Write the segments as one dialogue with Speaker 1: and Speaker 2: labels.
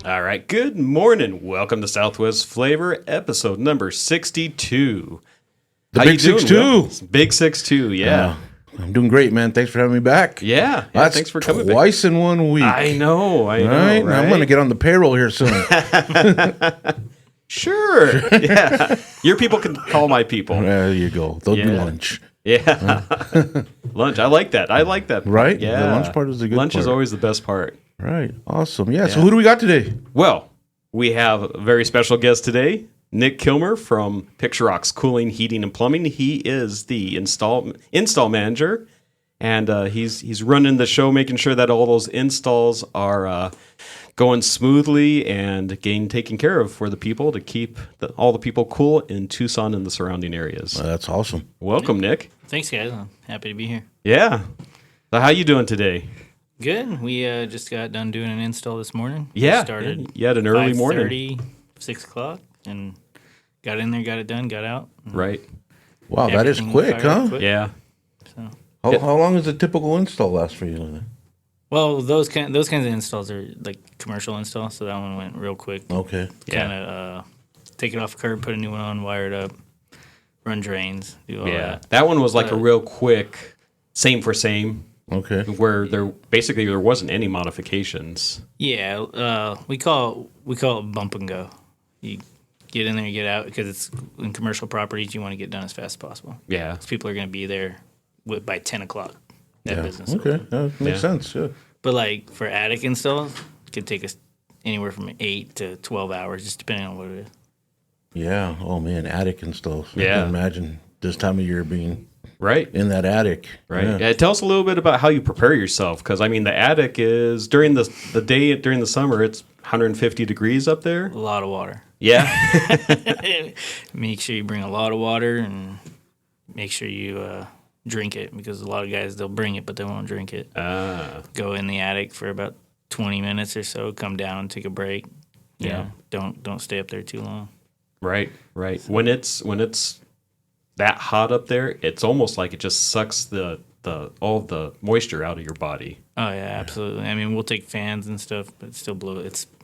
Speaker 1: All right, good morning. Welcome to Southwest Flavor, episode number 62.
Speaker 2: The
Speaker 1: How
Speaker 2: Big
Speaker 1: you doing,
Speaker 2: 6-2.
Speaker 1: Will? Big 6-2, yeah.
Speaker 2: I'm doing great, man. Thanks for having me back.
Speaker 1: Yeah,
Speaker 2: That's
Speaker 1: thanks for coming back.
Speaker 2: twice in 1 week.
Speaker 1: I know,
Speaker 2: Right?
Speaker 1: right?
Speaker 2: I'm going to get on the payroll here soon.
Speaker 1: Sure. Yeah. Your people can call my people.
Speaker 2: There you go. They'll do
Speaker 1: Yeah.
Speaker 2: lunch.
Speaker 1: Yeah. Lunch. I like that.
Speaker 2: Right?
Speaker 1: Yeah.
Speaker 2: The lunch part is the good
Speaker 1: Lunch
Speaker 2: part.
Speaker 1: is always the best part.
Speaker 2: Right. Awesome. Yeah. So who do we got today?
Speaker 1: Well, we have a very special guest today, Nick Kilmer from Picture Rocks Cooling, Heating, and Plumbing. He is the install manager, and he's running the show, making sure that all those installs are going smoothly and getting taken care of for the people to keep all the people cool in Tucson and the surrounding areas.
Speaker 2: That's awesome.
Speaker 1: Welcome, Nick.
Speaker 3: Thanks, guys. I'm happy to be here.
Speaker 1: Yeah. So how you doing today?
Speaker 3: Good. We just got done doing an install this morning.
Speaker 1: Yeah.
Speaker 3: We started
Speaker 1: You had an early morning.
Speaker 3: 5:30, 6 o'clock, and got in there, got it done, got out.
Speaker 1: Right.
Speaker 2: Wow, that is
Speaker 3: Everything
Speaker 2: quick,
Speaker 3: fired
Speaker 2: huh?
Speaker 3: up quick.
Speaker 1: Yeah.
Speaker 3: So,
Speaker 2: How long does a typical install last for you?
Speaker 3: well, those kinds of installs are like commercial installs, so that one went real quick.
Speaker 2: Okay.
Speaker 1: Yeah.
Speaker 3: Kind of take it off the curb, put a new one on, wire it up, run drains, do all
Speaker 1: Yeah.
Speaker 3: that.
Speaker 1: That one was like a real quick same for same.
Speaker 2: Okay.
Speaker 1: Where there wasn't any modifications.
Speaker 3: Yeah, we call it bump and go. You get in there, you get out, because it's in commercial properties. You want to get done as fast as possible.
Speaker 1: Yeah.
Speaker 3: Because people are going to be there by 10 o'clock. That
Speaker 2: Yeah.
Speaker 3: business.
Speaker 2: Okay. That makes sense. Yeah.
Speaker 3: But like for attic installs, it could take us anywhere from 8 to 12 hours, just depending on what it is.
Speaker 2: Yeah. Oh, man. Attic installs. I
Speaker 1: Yeah.
Speaker 2: can imagine this time of year being
Speaker 1: Right.
Speaker 2: in that attic.
Speaker 1: Right.
Speaker 2: Yeah.
Speaker 1: Yeah. Tell us a little bit about how you prepare yourself, because I mean the attic is during the day during the summer it's 150 degrees up there.
Speaker 3: A lot of water.
Speaker 1: Yeah.
Speaker 3: Make sure you bring a lot of water and make sure you drink it, because a lot of guys, they'll bring it, but they won't drink it. Go in the attic for about 20 minutes or so, come down, take a break. You
Speaker 1: Yeah.
Speaker 3: know, don't stay up there too long.
Speaker 1: Right. Right. When it's that hot up there, it's almost like it just sucks all the moisture out of your body.
Speaker 3: Oh yeah, absolutely. I mean, we'll take fans and stuff, but it's still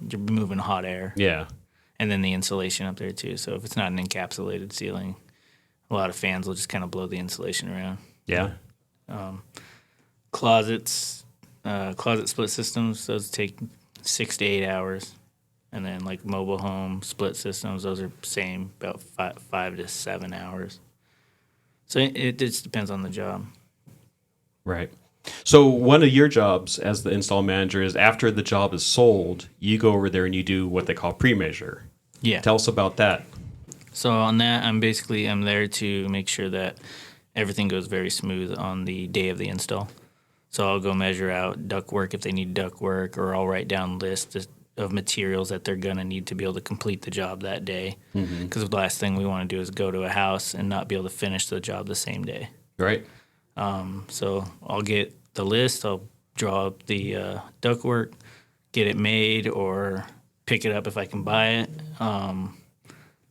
Speaker 3: you're moving hot air.
Speaker 1: Yeah.
Speaker 3: And then the insulation up there too. So if it's not an encapsulated ceiling, a lot of fans will just kind of blow the insulation around.
Speaker 1: Yeah.
Speaker 3: Closet split systems, those take 6 to 8 hours. And then like mobile home split systems, those are same, about 5 to 7 hours. So it just depends on the job.
Speaker 1: Right. So one of your jobs as the install manager is after the job is sold, you go over there and you do what they call pre-measure.
Speaker 3: Yeah.
Speaker 1: Tell us about that.
Speaker 3: So on that, I'm there to make sure that everything goes very smooth on the day of the install. So I'll go measure out ductwork if they need ductwork, or I'll write down lists of materials that they're going to need to be able to complete the job that day. Because the last thing we want to do is go to a house and not be able to finish the job the same day.
Speaker 1: Right.
Speaker 3: So I'll get the list, I'll draw up the ductwork, get it made, or pick it up if I can buy it.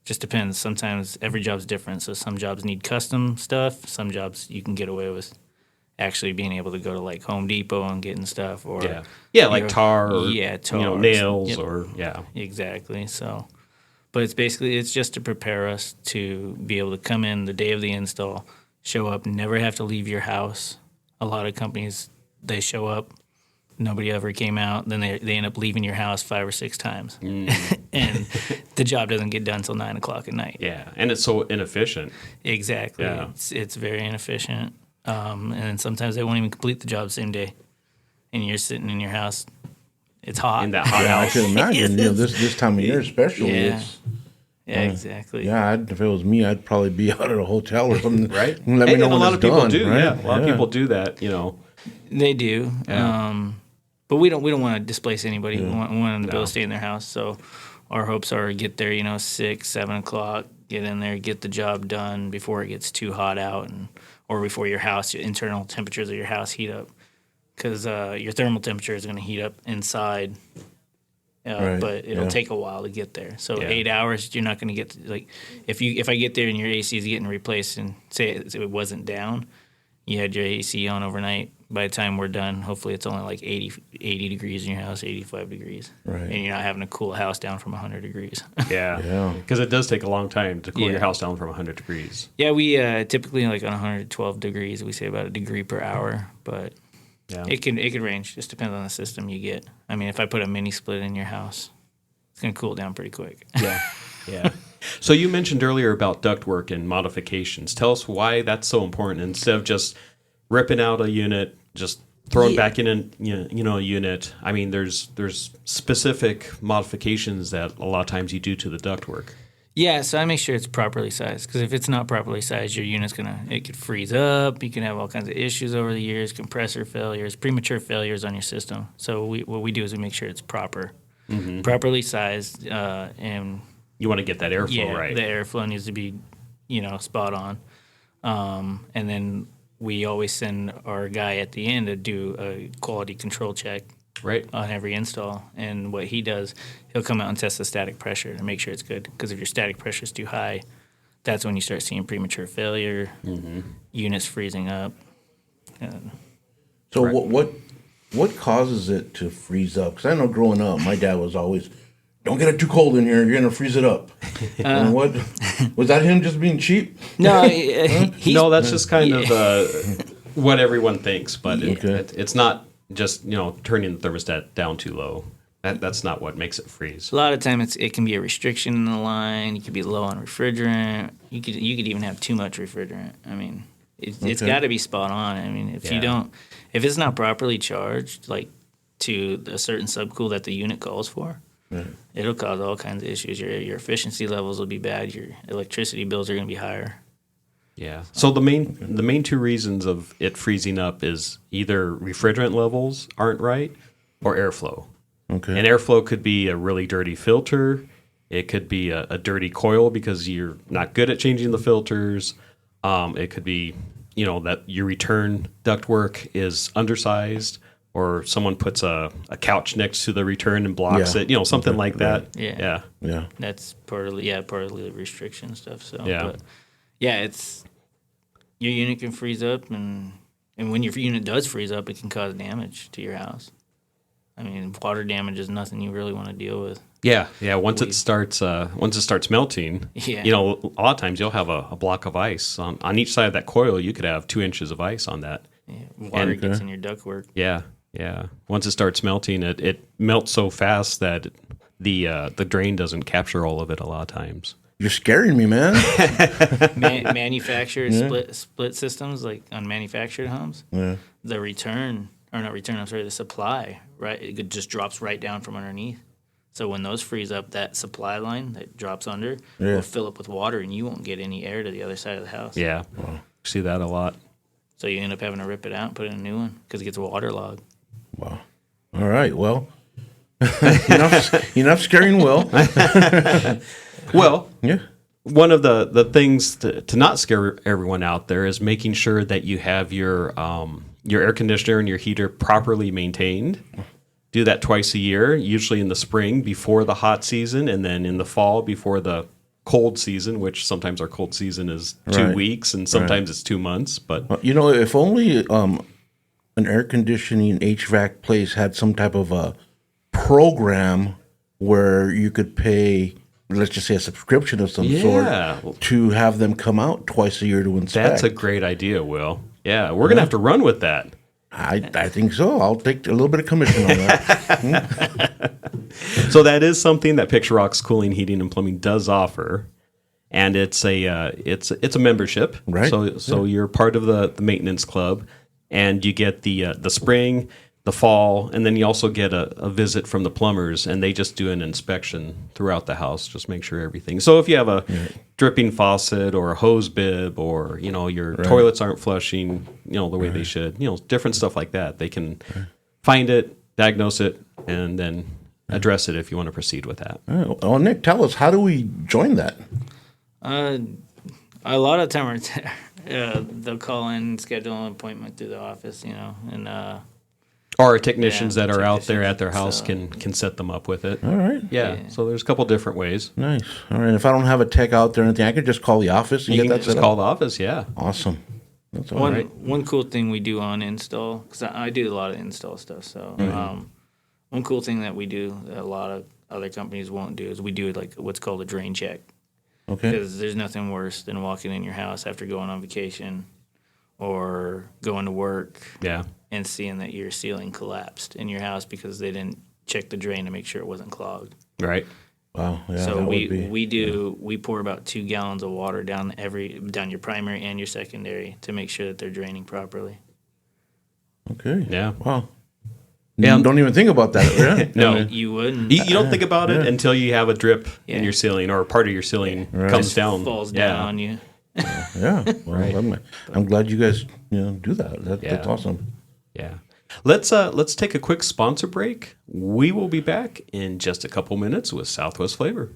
Speaker 3: Just depends. Sometimes every job's different. So some jobs need custom stuff. Some jobs you can get away with actually being able to go to like Home Depot and getting stuff, or
Speaker 1: like tar, or
Speaker 3: tar,
Speaker 1: nails,
Speaker 3: yep.
Speaker 1: or
Speaker 3: Exactly. So, but it's just to prepare us to be able to come in the day of the install, show up, never have to leave your house. A lot of companies, they show up, nobody ever came out, then they end up leaving your house 5 or 6 times, and the job doesn't get done till 9 o'clock at night.
Speaker 1: Yeah, and it's so inefficient.
Speaker 3: Exactly.
Speaker 1: Yeah.
Speaker 3: It's very inefficient. And then sometimes they won't even complete the job same day, and you're sitting in your house. It's hot.
Speaker 1: In that hot
Speaker 2: I
Speaker 1: house.
Speaker 2: can imagine. This time of year especially.
Speaker 3: Yeah.
Speaker 2: It's,
Speaker 3: Yeah, exactly.
Speaker 2: yeah, if it was me, I'd probably be out at a hotel or something.
Speaker 1: Right.
Speaker 2: Let me know
Speaker 1: and
Speaker 2: when
Speaker 1: a lot
Speaker 2: it's
Speaker 1: of people
Speaker 2: done,
Speaker 1: do.
Speaker 2: right?
Speaker 1: Yeah, a lot of people do that.
Speaker 3: They do.
Speaker 1: Yeah.
Speaker 3: But we don't want to displace anybody. We want them to be able to stay in their house. So our hopes are to get there, 6, 7 o'clock, get in there, get the job done before it gets too hot out, or before your internal temperatures of your house heat up. Because your thermal temperature is going to heat up inside,
Speaker 2: Right,
Speaker 3: but it'll
Speaker 2: yeah.
Speaker 3: take a while to get there. So
Speaker 1: Yeah.
Speaker 3: 8 hours, you're not going to get if I get there and your AC is getting replaced, and say it wasn't down, you had your AC on overnight, by the time we're done, hopefully it's only like 80 degrees in your house, 85 degrees.
Speaker 2: Right.
Speaker 3: And you're not having to cool a house down from 100 degrees.
Speaker 1: Yeah.
Speaker 2: Yeah.
Speaker 1: Because it does take a long time to cool
Speaker 3: Yeah.
Speaker 1: your house down from 100 degrees.
Speaker 3: Yeah, we typically like on 112 degrees, we say about a degree per hour, but
Speaker 1: Yeah.
Speaker 3: it can range. Just depends on the system you get. I mean, if I put a mini split in your house, it's gonna cool down pretty quick.
Speaker 1: Yeah. Yeah. So you mentioned earlier about ductwork and modifications. Tell us why that's so important instead of just ripping out a unit, just throwing back in a unit. I mean, there's specific modifications that a lot of times you do to the ductwork.
Speaker 3: Yeah, so I make sure it's properly sized because if it's not properly sized, your unit's it could freeze up. You can have all kinds of issues over the years, compressor failures, premature failures on your system. So what we do is we make sure it's properly sized, and
Speaker 1: You want to get that airflow
Speaker 3: yeah,
Speaker 1: right.
Speaker 3: the airflow needs to be, spot on. And then we always send our guy at the end to do a quality control check
Speaker 1: Right.
Speaker 3: on every install. And what he does, he'll come out and test the static pressure to make sure it's good. Because if your static pressure is too high, that's when you start seeing premature failure, units freezing up.
Speaker 2: So what causes it to freeze up? Because I know growing up, my dad was always, "Don't get it too cold in here; you're gonna freeze it up." And what was that? Him just being cheap?
Speaker 3: No,
Speaker 1: No, that's just kind of what everyone thinks, but
Speaker 2: Okay.
Speaker 1: it's not just turning the thermostat down too low. That's not what makes it freeze.
Speaker 3: a lot of time it can be a restriction in the line. You could be low on refrigerant. You could even have too much refrigerant. I mean, it's
Speaker 2: Okay.
Speaker 3: got to be spot on. I mean, if it's not properly charged, like to a certain subcool that the unit calls for, it'll cause all kinds of issues. Your efficiency levels will be bad. Your electricity bills are going to be higher.
Speaker 1: Yeah. So the main two reasons of it freezing up is either refrigerant levels aren't right or airflow.
Speaker 2: Okay.
Speaker 1: And airflow could be a really dirty filter. It could be a dirty coil because you're not good at changing the filters. It could be, that your return ductwork is undersized, or someone puts a couch next to the return and blocks
Speaker 2: Yeah.
Speaker 1: it. Something like that.
Speaker 3: Yeah.
Speaker 2: Yeah.
Speaker 3: That's part of the restriction stuff. So
Speaker 1: Yeah.
Speaker 3: but yeah, it's your unit can freeze up, and when your unit does freeze up, it can cause damage to your house. I mean, water damage is nothing you really want to deal with.
Speaker 1: Yeah. Once it starts melting,
Speaker 3: Yeah.
Speaker 1: a lot of times you'll have a block of ice on each side of that coil. You could have 2 inches of ice on that.
Speaker 3: Yeah, water gets in your ductwork.
Speaker 1: Yeah. Once it starts melting, it melts so fast that the drain doesn't capture all of it a lot of times.
Speaker 2: You're scaring me, man.
Speaker 3: Manufactured split systems, like on manufactured homes,
Speaker 2: Yeah.
Speaker 3: the supply, right? It just drops right down from underneath. So when those freeze up, that supply line that drops under will fill up with water, and you won't get any air to the other side of the house.
Speaker 1: Yeah. See that a lot.
Speaker 3: So you end up having to rip it out and put in a new one because it gets waterlogged.
Speaker 2: Wow. All right. Well, enough scaring Will.
Speaker 1: Well,
Speaker 2: Yeah.
Speaker 1: one of the things to not scare everyone out there is making sure that you have your air conditioner and your heater properly maintained. Do that twice a year, usually in the spring before the hot season, and then in the fall before the cold season, which sometimes our cold season is 2
Speaker 2: Right.
Speaker 1: weeks and sometimes it's 2 months. But
Speaker 2: If only an air conditioning HVAC place had some type of a program where you could pay, let's just say, a subscription of some
Speaker 1: Yeah.
Speaker 2: sort to have them come out twice a year to inspect.
Speaker 1: that's a great idea, Will. Yeah, we're going to have to run with that.
Speaker 2: I think so. I'll take a little bit of commission on that.
Speaker 1: So that is something that Picture Rock's Cooling, Heating, and Plumbing does offer, and it's a membership.
Speaker 2: Right.
Speaker 1: So you're part of the maintenance club, and you get the spring, the fall, and then you also get a visit from the plumbers, and they just do an inspection throughout the house, just make sure everything. So if you have a dripping faucet or a hose bib, or your toilets aren't flushing, the way they should, different stuff like that, they can find it, diagnose it, and then address it if you want to proceed with that.
Speaker 2: Oh, Nick, tell us, how do we join that?
Speaker 3: A lot of time they'll call in, schedule an appointment through the office, and
Speaker 1: Or technicians that are out there
Speaker 3: technicians,
Speaker 1: at their house
Speaker 3: so-
Speaker 1: can set them up with it.
Speaker 2: All right.
Speaker 1: Yeah. So there's a couple different ways.
Speaker 2: Nice. All right. If I don't have a tech out there or anything, I could just call the office and
Speaker 1: You
Speaker 2: get
Speaker 1: can
Speaker 2: that
Speaker 1: just
Speaker 2: set
Speaker 1: call
Speaker 2: up.
Speaker 1: the office. Yeah.
Speaker 2: Awesome. That's all right.
Speaker 3: One cool thing we do on install, because I do a lot of install stuff. So one cool thing that we do that a lot of other companies won't do is we do like what's called a drain check.
Speaker 2: Okay.
Speaker 3: Because there's nothing worse than walking in your house after going on vacation or going to work and seeing that your ceiling collapsed in your house because they didn't check the drain to make sure it wasn't clogged.
Speaker 1: Right.
Speaker 2: Wow. Yeah,
Speaker 3: So
Speaker 2: that
Speaker 3: we pour about 2 gallons of water down your primary and your secondary to make sure that they're draining properly.
Speaker 2: Okay.
Speaker 1: Yeah.
Speaker 2: Wow.
Speaker 1: Yeah.
Speaker 2: Don't even think about that. Yeah.
Speaker 1: No.
Speaker 3: You wouldn't.
Speaker 1: You don't think about it until you have a drip in
Speaker 3: Yeah.
Speaker 1: your ceiling or part of your ceiling comes down.
Speaker 3: Falls down on you.
Speaker 2: Yeah. Well, I'm glad you guys do that. That's awesome.
Speaker 1: Yeah. Let's take a quick sponsor break. We will be back in just a couple minutes with Southwest Flavor.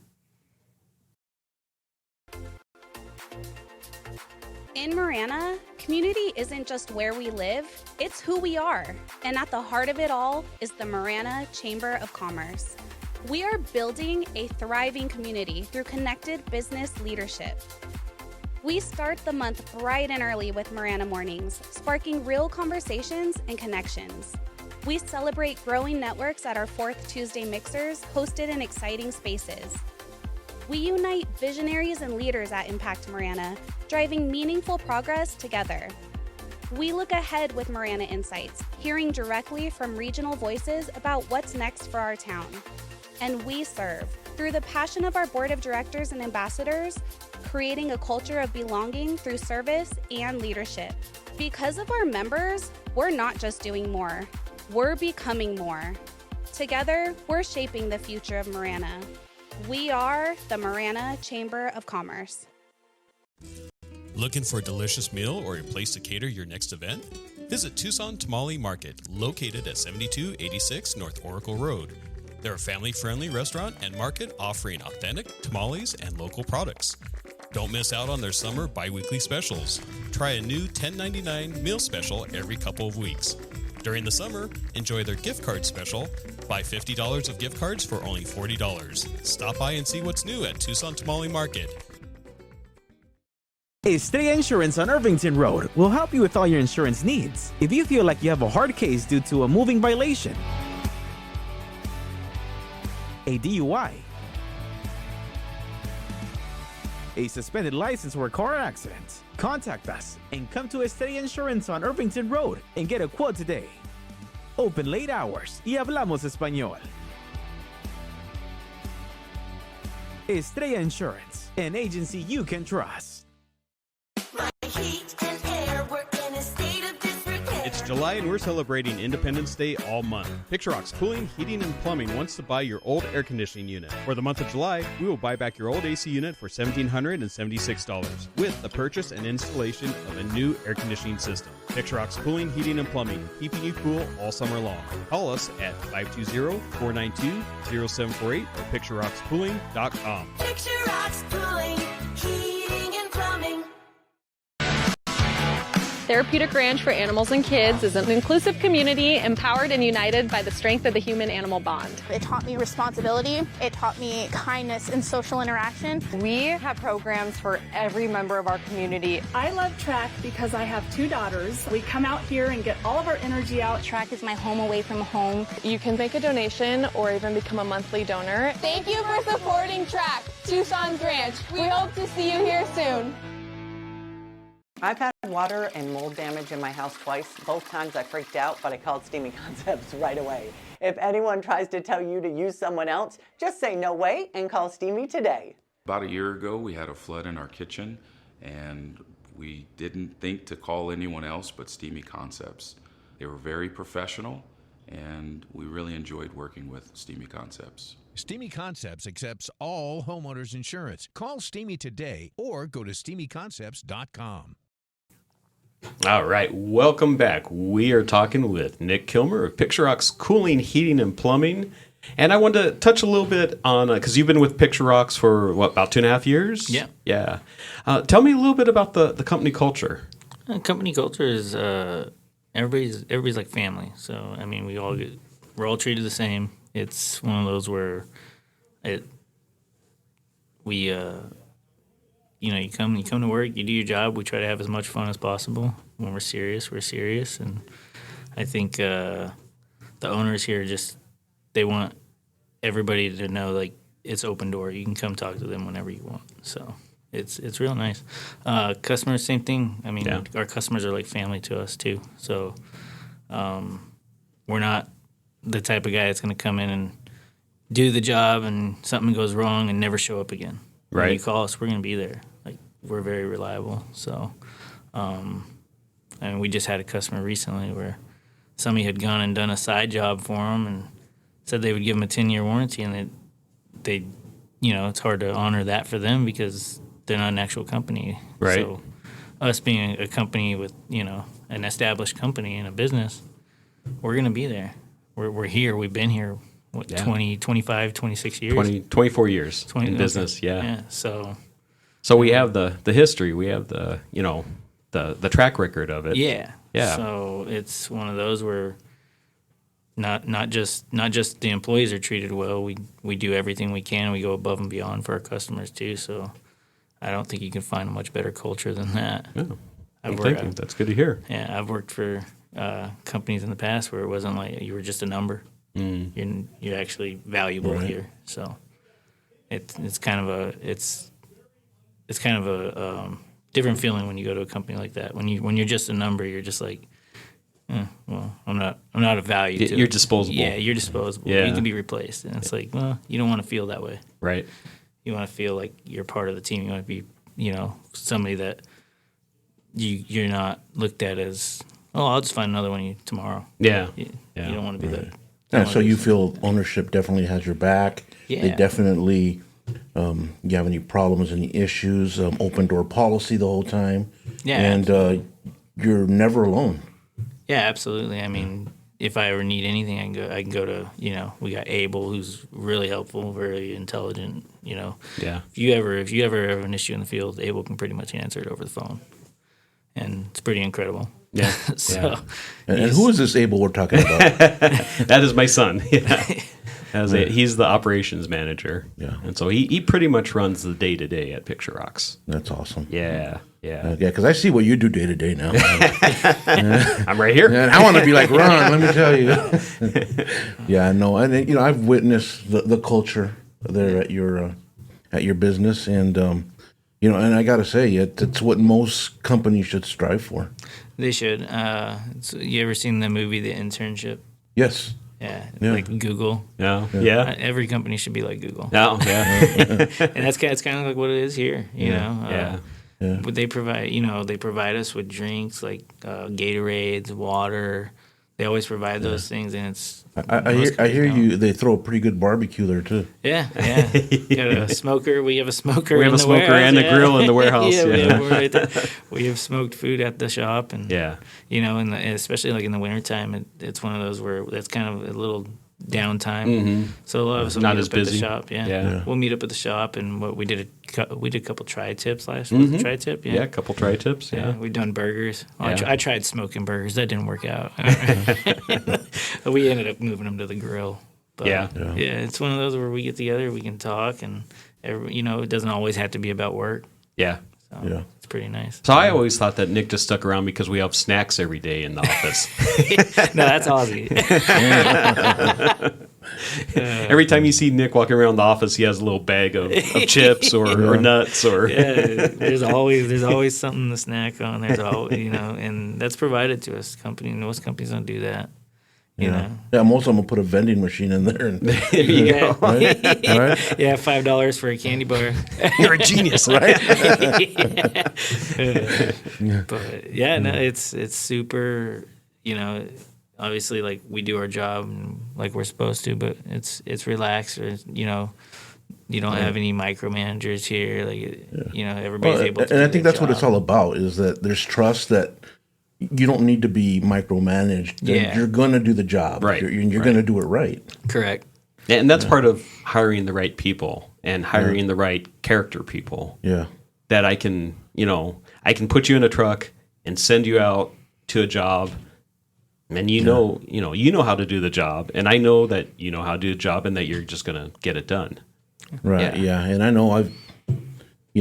Speaker 4: In Marana, community isn't just where we live, it's who we are. And at the heart of it all is the Marana Chamber of Commerce. We are building a thriving community through connected business leadership. We start the month bright and early with Marana Mornings, sparking real conversations and connections. We celebrate growing networks at our 4th Tuesday mixers, hosted in exciting spaces. We unite visionaries and leaders at Impact Marana, driving meaningful progress together. We look ahead with Marana Insights, hearing directly from regional voices about what's next for our town. And we serve through the passion of our board of directors and ambassadors, creating a culture of belonging through service and leadership. Because of our members, we're not just doing more, we're becoming more. Together, we're shaping the future of Marana. We are the Marana Chamber of Commerce.
Speaker 5: Looking for a delicious meal or a place to cater your next event? Visit Tucson Tamale Market, located at 7286 North Oracle Road. They're a family-friendly restaurant and market offering authentic tamales and local products. Don't miss out on their summer bi-weekly specials. Try a new $10.99 meal special every couple of weeks. During the summer, enjoy their gift card special. Buy $50 of gift cards for only $40. Stop by and see what's new at Tucson Tamale Market.
Speaker 6: Estrella Insurance on Irvington Road will help you with all your insurance needs. If you feel like you have a hard case due to a moving violation, a DUI, a suspended license or a car accident, contact us and come to Estrella Insurance on Irvington Road and get a quote today. Open late hours y hablamos español. Estrella Insurance, an agency you can trust.
Speaker 1: It's July and we're celebrating Independence Day all month. Picture Rocks Cooling, Heating, and Plumbing wants to buy your old air conditioning unit. For the month of July, we will buy back your old AC unit for $1,776 with the purchase and installation of a new air conditioning system. Picture Rocks Cooling, Heating, and Plumbing, keeping you cool all summer long. Call us at 520-492-0748 or picturerockspooling.com.
Speaker 7: Picture Rocks Cooling, Heating, and Plumbing.
Speaker 8: Therapeutic Ranch for Animals and Kids is an inclusive community empowered and united by the strength of the human-animal bond.
Speaker 9: It taught me responsibility. It taught me kindness and social interaction.
Speaker 10: We have programs for every member of our community.
Speaker 11: I love track because I have 2 daughters. We come out here and get all of our energy out.
Speaker 9: Track is my home away from home.
Speaker 8: You can make a donation or even become a monthly donor.
Speaker 12: Thank you for supporting Track, Tucson's Ranch. We hope to see you here soon.
Speaker 13: I've had water and mold damage in my house twice. Both times I freaked out, but I called Steamy Concepts right away. If anyone tries to tell you to use someone else, just say no way and call Steamy today.
Speaker 14: About a year ago, we had a flood in our kitchen, and we didn't think to call anyone else but Steamy Concepts. They were very professional, and we really enjoyed working with Steamy Concepts.
Speaker 15: Steamy Concepts accepts all homeowners insurance. Call Steamy today or go to steamyconcepts.com.
Speaker 1: All right, welcome back. We are talking with Nick Kilmer of Picture Rocks Cooling, Heating, and Plumbing. And I wanted to touch a little bit on, because you've been with Picture Rocks for, about 2.5 years?
Speaker 3: Yeah.
Speaker 1: Yeah. Tell me a little bit about the company culture.
Speaker 3: Company culture is everybody's like family. So, I mean, we're all treated the same. It's one of those where you come to work, you do your job. We try to have as much fun as possible. When we're serious, and I think the owners here they want everybody to know, like, it's open door. You can come talk to them whenever you want. So it's real nice. Customers, same thing. I mean, our customers are like family to us too. So we're not the type of guy that's going to come in and do the job and something goes wrong and never show up again.
Speaker 1: Right.
Speaker 3: When you call us, we're going to be there. Like, we're very reliable. So, and we just had a customer recently where somebody had gone and done a side job for them and said they would give them a 10-year warranty, and they it's hard to honor that for them because they're not an actual company.
Speaker 1: Right.
Speaker 3: So us being a company with, an established company and a business, we're going to be there. We're here. We've been here, 20, 25, 26 years?
Speaker 1: 24 years in business, yeah.
Speaker 3: Yeah, so
Speaker 1: we have the history. We have the, the track record of it.
Speaker 3: Yeah.
Speaker 1: Yeah.
Speaker 3: So it's one of those where not just the employees are treated well. We do everything we can. We go above and beyond for our customers too. So I don't think you can find a much better culture than that.
Speaker 1: No. Thank you. That's good to hear.
Speaker 3: Yeah, I've worked for companies in the past where it wasn't like you were just a number. You're actually valuable here. So it's kind of a different feeling when you go to a company like that. When you're just a number, you're just like, well, I'm not of value.
Speaker 1: You're disposable.
Speaker 3: Yeah, you're disposable.
Speaker 1: Yeah.
Speaker 3: You can be replaced, and it's like, well, you don't want to feel that way.
Speaker 1: Right.
Speaker 3: You want to feel like you're part of the team. You want to be, somebody that you're not looked at as, oh, I'll just find another one of you tomorrow.
Speaker 1: Yeah.
Speaker 3: You don't want to be that.
Speaker 2: Yeah, so you feel ownership definitely has your back.
Speaker 3: Yeah.
Speaker 2: They definitely, you have any problems, any issues, open door policy the whole time.
Speaker 3: Yeah,
Speaker 2: And you're never alone.
Speaker 3: Yeah, absolutely. I mean, if I ever need anything, I can go to, we got Abel, who's really helpful, very intelligent, Yeah. If you ever have an issue in the field, Abel can pretty much answer it over the phone. And it's pretty incredible.
Speaker 1: Yeah.
Speaker 3: So,
Speaker 2: And who is this Abel we're talking about?
Speaker 1: That is my son. Yeah. He's the operations manager.
Speaker 2: Yeah.
Speaker 1: And so he pretty much runs the day-to-day at Picture Rocks.
Speaker 2: That's awesome.
Speaker 1: Yeah. Yeah.
Speaker 2: Yeah, because I see what you do day to day now.
Speaker 1: I'm right here.
Speaker 2: And I want to be like Ron, let me tell you. Yeah, no, and I've witnessed the culture there at your business, and and I got to say, it's what most companies should strive for.
Speaker 3: They should. You ever seen the movie The Internship?
Speaker 2: Yes.
Speaker 3: Yeah,
Speaker 2: Yeah.
Speaker 3: like Google.
Speaker 1: Yeah.
Speaker 3: Every company should be like Google.
Speaker 1: Oh, yeah.
Speaker 3: And it's kind of like what it is here. You know.
Speaker 2: Yeah.
Speaker 3: But they provide us with drinks like Gatorades, water. They always provide those things, and it's.
Speaker 2: I hear you. They throw a pretty good barbecue there too.
Speaker 3: Yeah. Got a smoker. We have a smoker.
Speaker 1: We have a smoker and a grill in the warehouse.
Speaker 3: We have smoked food at the shop, and and especially like in the wintertime, it's one of those where that's kind of a little downtime.
Speaker 1: Mm-hmm.
Speaker 3: So a lot of us will
Speaker 1: not
Speaker 3: meet
Speaker 1: as
Speaker 3: up at
Speaker 1: busy.
Speaker 3: the shop. Yeah. We'll meet up at the shop, and we did a couple tri-tips last
Speaker 1: Mm-hmm.
Speaker 3: week. Tri-tip,
Speaker 1: Yeah, a couple tri-tips. Yeah.
Speaker 3: We've done burgers.
Speaker 1: Yeah.
Speaker 3: I tried smoking burgers. That didn't work out. We ended up moving them to the grill. But
Speaker 1: Yeah.
Speaker 3: It's one of those where we get together, we can talk, and it doesn't always have to be about work.
Speaker 1: Yeah.
Speaker 3: So it's pretty nice.
Speaker 1: So I always thought that Nick just stuck around because we have snacks every day in the office.
Speaker 3: No, that's Aussie.
Speaker 1: Every time you see Nick walking around the office, he has a little bag of chips or nuts or.
Speaker 3: There's always something to snack on. There's always, and that's provided to us. Most companies don't do that. You know?
Speaker 2: Yeah, most of them will put a vending machine in there. And,
Speaker 1: there you go.
Speaker 2: Right?
Speaker 3: Yeah, $5 for a candy bar.
Speaker 1: You're a genius, right?
Speaker 3: But no, it's super. Obviously, like we do our job and like we're supposed to, but it's relaxed. Or, you don't have any micromanagers here. Like everybody's able to.
Speaker 2: And I
Speaker 3: do
Speaker 2: think
Speaker 3: their
Speaker 2: that's what it's all about. Is that there's trust that. You don't need to be micromanaged.
Speaker 3: Yeah.
Speaker 2: You're going to do the job.
Speaker 1: Right.
Speaker 2: You're going to do it right.
Speaker 3: Correct.
Speaker 1: And that's part of hiring the right people and hiring the right character people.
Speaker 2: Yeah.
Speaker 1: That I can put you in a truck and send you out to a job, and you know how to do the job, and I know that you know how to do the job, and that you're just going to get it done.
Speaker 2: Right. Yeah. And I know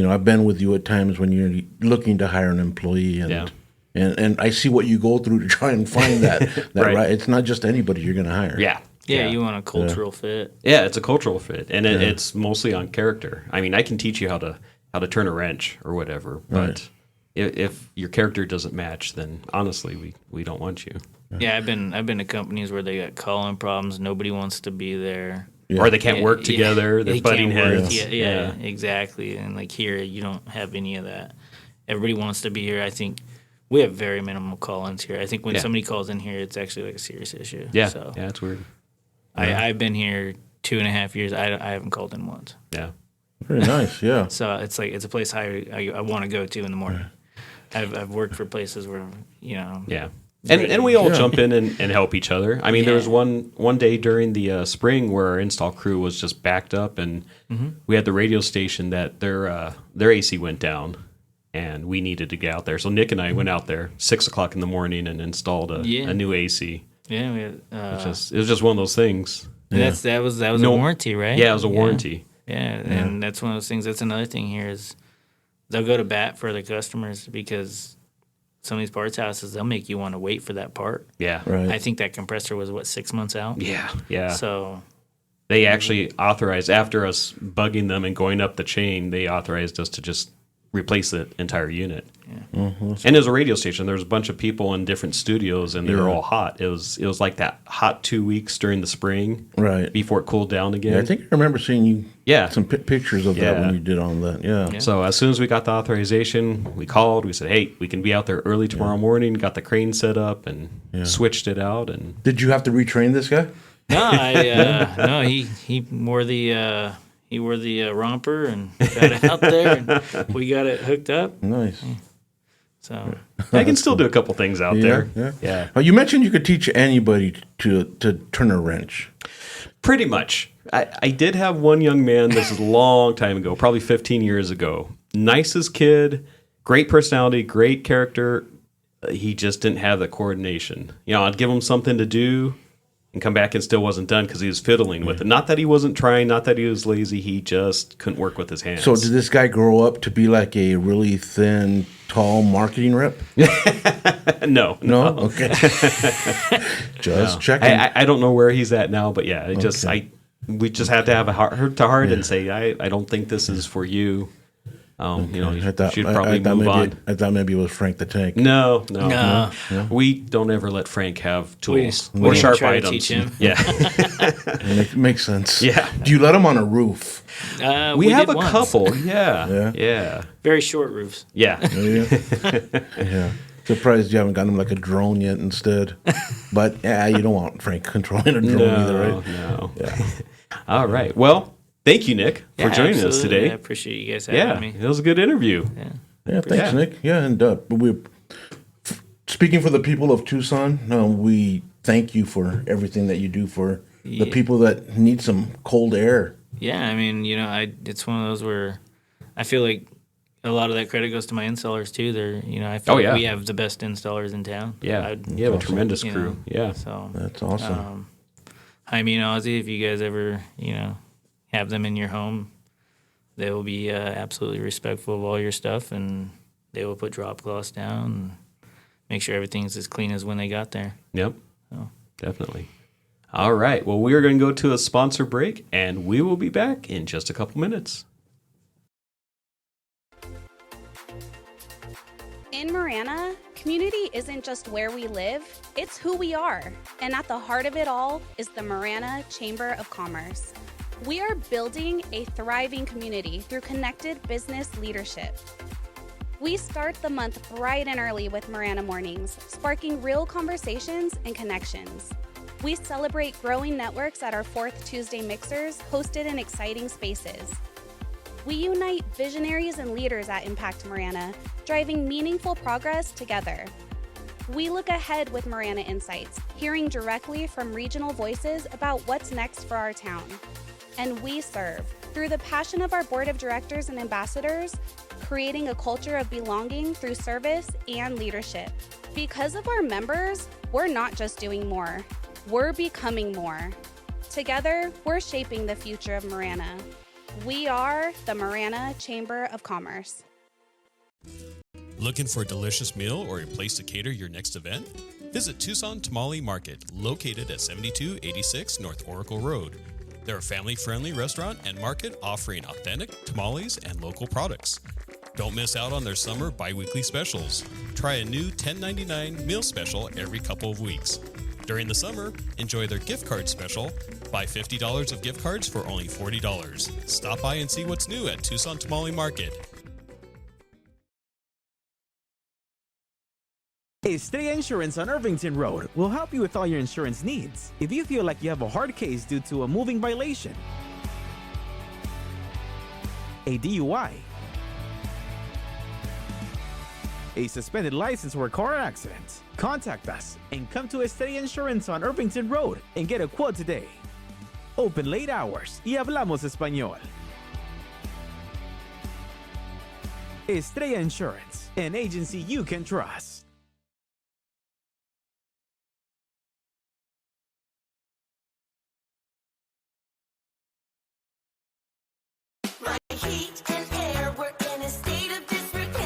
Speaker 2: I've been with you at times when you're looking to hire an employee, and I see what you go through to try and find that right. It's not just anybody you're going to hire.
Speaker 3: Yeah, you want a cultural fit.
Speaker 1: Yeah, it's a cultural fit, and it's mostly on character. I mean, I can teach you how to turn a wrench or whatever, but if your character doesn't match, then honestly, we don't want you.
Speaker 3: Yeah, I've been to companies where they got call-in problems. Nobody wants to be there.
Speaker 1: Or they can't work together. They're butting heads.
Speaker 3: Yeah, exactly. And like here, you don't have any of that. Everybody wants to be here. I think we have very minimal call-ins here. I think when somebody calls in here, it's actually like a serious issue.
Speaker 1: Yeah,
Speaker 3: so
Speaker 1: it's weird.
Speaker 3: I've been here 2.5 years. I haven't called in once.
Speaker 1: Yeah.
Speaker 2: Very nice, yeah.
Speaker 3: So it's like it's a place I want to go to in the morning. I've worked for places where,
Speaker 1: Yeah. And we all jump in and help each other. I mean, there was one day during the spring where our install crew was just backed up, and we had the radio station that their AC went down, and we needed to get out there. So Nick and I went out there 6 o'clock in the morning and installed a new AC.
Speaker 3: Yeah, we had,
Speaker 1: it was just one of those things.
Speaker 3: That was a warranty, right?
Speaker 1: Yeah, it was a warranty.
Speaker 3: Yeah, and that's one of those things. That's another thing here is they'll go to bat for the customers because some of these parts houses, they'll make you want to wait for that part.
Speaker 1: Yeah.
Speaker 2: Right.
Speaker 3: I think that compressor was, 6 months out?
Speaker 1: Yeah.
Speaker 3: So
Speaker 1: they actually authorized, after us bugging them and going up the chain, they authorized us to just replace the entire unit.
Speaker 3: Yeah.
Speaker 1: And it was a radio station. There was a bunch of people in different studios, and they were all hot. It was like that hot 2 weeks during the spring,
Speaker 2: right
Speaker 1: before it cooled down again.
Speaker 2: Yeah, I think I remember seeing you. Some pictures of that when you did on that. Yeah.
Speaker 1: So as soon as we got the authorization, we called. We said, "Hey, we can be out there early tomorrow morning." Got the crane set up and switched it out. And
Speaker 2: did you have to retrain this guy?
Speaker 3: No, he wore the. He wore the romper and got it out there, and we got it hooked up.
Speaker 2: Nice.
Speaker 3: So
Speaker 1: I can still do a couple things out there.
Speaker 2: Yeah. You mentioned you could teach anybody to turn a wrench.
Speaker 1: Pretty much. I did have one young man, this is a long time ago, probably 15 years ago. Nicest kid, great personality, great character. He just didn't have the coordination. I'd give him something to do and come back and still wasn't done because he was fiddling with it. Not that he wasn't trying, not that he was lazy. He just couldn't work with his hands.
Speaker 2: So did this guy grow up to be like a really thin, tall marketing rep?
Speaker 1: No.
Speaker 2: Okay. Just checking.
Speaker 1: I don't know where he's at now, but yeah, we just have to have a heart to heart and say, I don't think this is for you. You should probably move on.
Speaker 2: I thought maybe it was Frank the Tank.
Speaker 1: No. We don't ever let Frank have tools or sharp items.
Speaker 3: Teach him.
Speaker 1: Yeah,
Speaker 2: makes sense.
Speaker 1: Yeah.
Speaker 2: Do you let him on a roof?
Speaker 1: We have a couple. Yeah.
Speaker 3: Very short roofs.
Speaker 1: Yeah.
Speaker 2: Yeah. Surprised you haven't gotten him like a drone yet instead. But you don't want Frank controlling a drone either, right?
Speaker 1: No.
Speaker 2: Yeah.
Speaker 1: All right. Well, thank you, Nick, for joining us today.
Speaker 3: I appreciate you guys having me.
Speaker 1: It was a good interview.
Speaker 2: Yeah, thanks, Nick. Yeah, and speaking for the people of Tucson, we thank you for everything that you do for the people that need some cold air.
Speaker 3: Yeah, I mean, it's one of those where I feel like a lot of that credit goes to my installers too. I feel like we have the best installers in town.
Speaker 1: Yeah, you have a tremendous crew. Yeah,
Speaker 3: so
Speaker 2: that's awesome.
Speaker 3: Ozzy, if you guys ever, have them in your home, they will be absolutely respectful of all your stuff, and they will put drop cloths down and make sure everything's as clean as when they got there.
Speaker 1: Yep, definitely. All right, well, we are going to go to a sponsor break, and we will be back in just a couple minutes.
Speaker 4: In Marana, community isn't just where we live, it's who we are. And at the heart of it all is the Marana Chamber of Commerce. We are building a thriving community through connected business leadership. We start the month bright and early with Marana Mornings, sparking real conversations and connections. We celebrate growing networks at our 4th Tuesday mixers, hosted in exciting spaces. We unite visionaries and leaders at Impact Marana, driving meaningful progress together. We look ahead with Marana Insights, hearing directly from regional voices about what's next for our town. And we serve through the passion of our board of directors and ambassadors, creating a culture of belonging through service and leadership. Because of our members, we're not just doing more, we're becoming more. Together, we're shaping the future of Marana. We are the Marana Chamber of Commerce.
Speaker 5: Looking for a delicious meal or a place to cater your next event? Visit Tucson Tamale Market, located at 7286 North Oracle Road. They're a family-friendly restaurant and market offering authentic tamales and local products. Don't miss out on their summer bi-weekly specials. Try a new $10.99 meal special every couple of weeks. During the summer, enjoy their gift card special. Buy $50 of gift cards for only $40. Stop by and see what's new at Tucson Tamale Market.
Speaker 6: Estrella Insurance on Irvington Road will help you with all your insurance needs. If you feel like you have a hard case due to a moving violation, a DUI, a suspended license or a car accident, contact us and come to Estrella Insurance on Irvington Road and get a quote today. Open late hours y hablamos español. Estrella Insurance, an agency you can trust.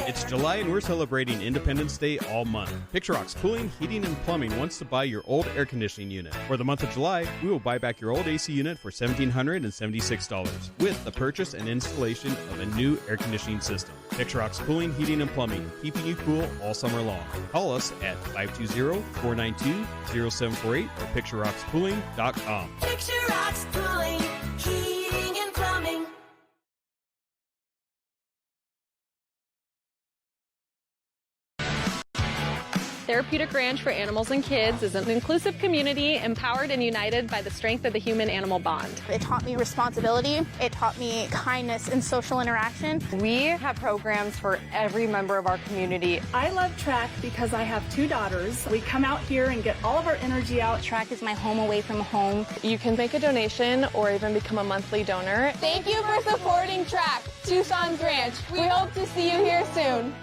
Speaker 1: It's July and we're celebrating Independence Day all month. Picture Rocks Cooling, Heating, and Plumbing wants to buy your old air conditioning unit. For the month of July, we will buy back your old AC unit for $1,776 with the purchase and installation of a new air conditioning system. Picture Rocks Cooling, Heating, and Plumbing, keeping you cool all summer long. Call us at 520-492-0748 or picturerockscooling.com.
Speaker 7: Picture Rocks Cooling, Heating and Plumbing.
Speaker 8: Therapeutic Ranch for Animals and Kids is an inclusive community empowered and united by the strength of the human-animal bond.
Speaker 9: It taught me responsibility. It taught me kindness and social interaction.
Speaker 10: We have programs for every member of our community.
Speaker 11: I love track because I have two daughters. We come out here and get all of our energy out.
Speaker 9: Track is my home away from home.
Speaker 8: You can make a donation or even become a monthly donor.
Speaker 12: Thank you for supporting Track, Tucson's Ranch. We hope to see you here soon.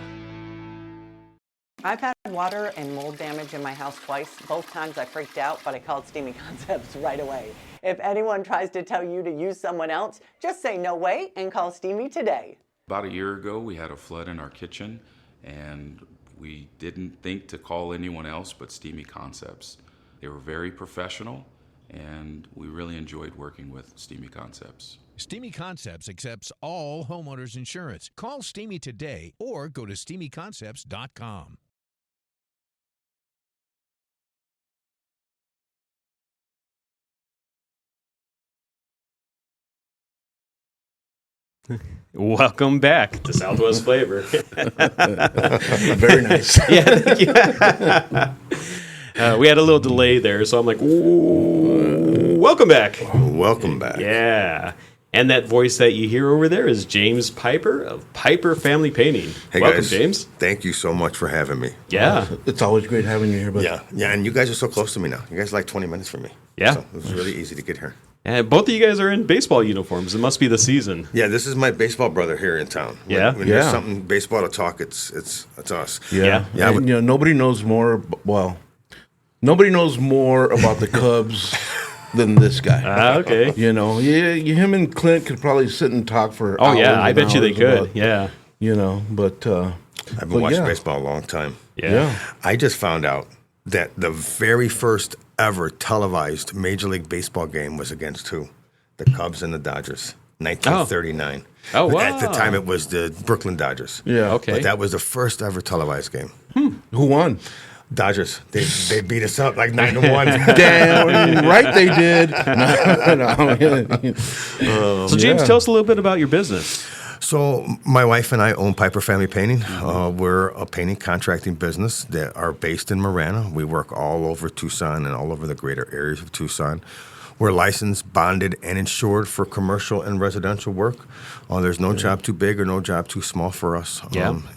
Speaker 13: I've had water and mold damage in my house twice. Both times I freaked out, but I called Steamy Concepts right away. If anyone tries to tell you to use someone else, just say no way and call Steamy today.
Speaker 14: About a year ago, we had a flood in our kitchen, and we didn't think to call anyone else but Steamy Concepts. They were very professional, and we really enjoyed working with Steamy Concepts.
Speaker 15: Steamy Concepts accepts all homeowners insurance. Call Steamy today or go to steamyconcepts.com.
Speaker 1: Welcome back to Southwest Flavor.
Speaker 2: Very nice.
Speaker 1: Yeah. We had a little delay there, so I'm like, welcome back.
Speaker 16: Welcome back.
Speaker 1: Yeah. And that voice that you hear over there is James Piper of Piper Family Painting.
Speaker 16: Hey
Speaker 1: Welcome,
Speaker 16: guys.
Speaker 1: James.
Speaker 16: Thank you so much for having me.
Speaker 1: Yeah.
Speaker 2: It's always great having you here, buddy.
Speaker 16: Yeah, and you guys are so close to me now. You guys are like 20 minutes from me.
Speaker 1: Yeah.
Speaker 16: So it was really easy to get here.
Speaker 1: And both of you guys are in baseball uniforms. It must be the season.
Speaker 16: Yeah, this is my baseball brother here in town. When there's something baseball to talk, it's us.
Speaker 2: Yeah.
Speaker 16: Yeah.
Speaker 2: And, nobody knows more. Nobody knows more about the Cubs than this guy.
Speaker 1: Okay.
Speaker 2: Him and Clint could probably sit and talk for.
Speaker 1: Oh yeah,
Speaker 2: hours
Speaker 1: I
Speaker 2: and
Speaker 1: bet you they
Speaker 2: hours
Speaker 1: could.
Speaker 2: about,
Speaker 1: Yeah.
Speaker 2: But
Speaker 16: I've been watching baseball a long time.
Speaker 1: Yeah.
Speaker 16: I just found out that the very first ever televised Major League Baseball game was against who? The Cubs and the Dodgers. 1939.
Speaker 1: Oh, wow.
Speaker 16: At the time, it was the Brooklyn Dodgers.
Speaker 2: Yeah.
Speaker 1: Okay.
Speaker 16: But that was the first ever televised game.
Speaker 2: Who won?
Speaker 16: Dodgers. They beat us up like 9-1.
Speaker 2: Damn right they did.
Speaker 1: So James, tell us a little bit about your business.
Speaker 16: So my wife and I own Piper Family Painting. We're a painting contracting business that are based in Marana. We work all over Tucson and all over the greater areas of Tucson. We're licensed, bonded, and insured for commercial and residential work. There's no job too big or no job too small for us.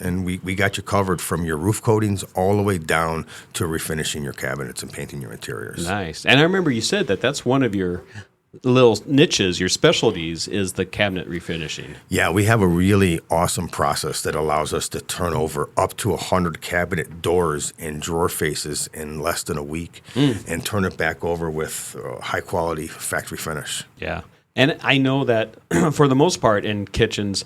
Speaker 16: And we got you covered from your roof coatings all the way down to refinishing your cabinets and painting your interiors.
Speaker 1: Nice. And I remember you said that that's one of your little niches, your specialties, is the cabinet refinishing.
Speaker 16: Yeah, we have a really awesome process that allows us to turn over up to 100 cabinet doors and drawer faces in less than a week and turn it back over with high quality factory finish.
Speaker 1: Yeah. And I know that for the most part in kitchens,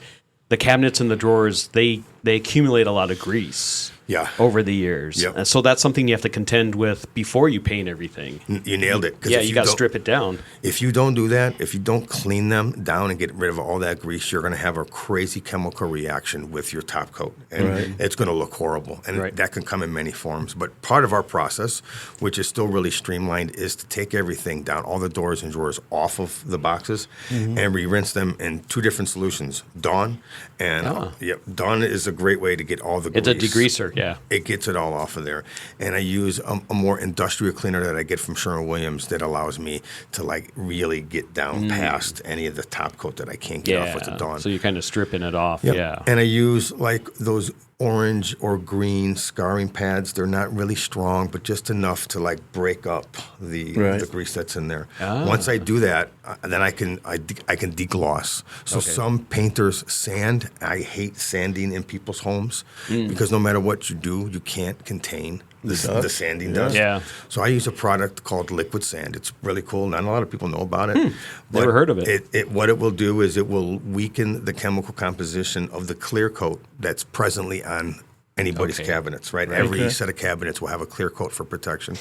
Speaker 1: the cabinets and the drawers, they accumulate a lot of grease.
Speaker 16: Yeah.
Speaker 1: Over the years.
Speaker 16: Yep.
Speaker 1: So that's something you have to contend with before you paint everything.
Speaker 16: You nailed it. 'Cause
Speaker 1: Yeah,
Speaker 16: if
Speaker 1: you got to
Speaker 16: don't-
Speaker 1: strip it down.
Speaker 16: If you don't do that, if you don't clean them down and get rid of all that grease, you're going to have a crazy chemical reaction with your top coat. And
Speaker 2: Right.
Speaker 16: it's going to look horrible. And that can come in many forms. But part of our process, which is still really streamlined, is to take everything down, all the doors and drawers off of the boxes, and we rinse them in 2 different solutions. Dawn and Dawn is a great way to get all the grease.
Speaker 1: It's a degreaser, yeah.
Speaker 16: It gets it all off of there. And I use a more industrial cleaner that I get from Sherwin-Williams that allows me to like really get down past any of the top coat that I can't get off with the Dawn.
Speaker 1: So you're kind of stripping it off.
Speaker 16: Yep.
Speaker 1: Yeah.
Speaker 16: And I use like those orange or green scarring pads. They're not really strong, but just enough to like break up the grease that's in there. Once I do that, then I can degloss. So some painters sand. I hate sanding in people's homes because no matter what you do, you can't contain the sanding dust.
Speaker 1: Yeah.
Speaker 16: So I use a product called liquid sand. It's really cool. Not a lot of people know about it. But
Speaker 1: Never heard of it.
Speaker 16: What it will do is it will weaken the chemical composition of the clear coat that's presently on anybody's cabinets, right? Every set of cabinets will have a clear coat for protection.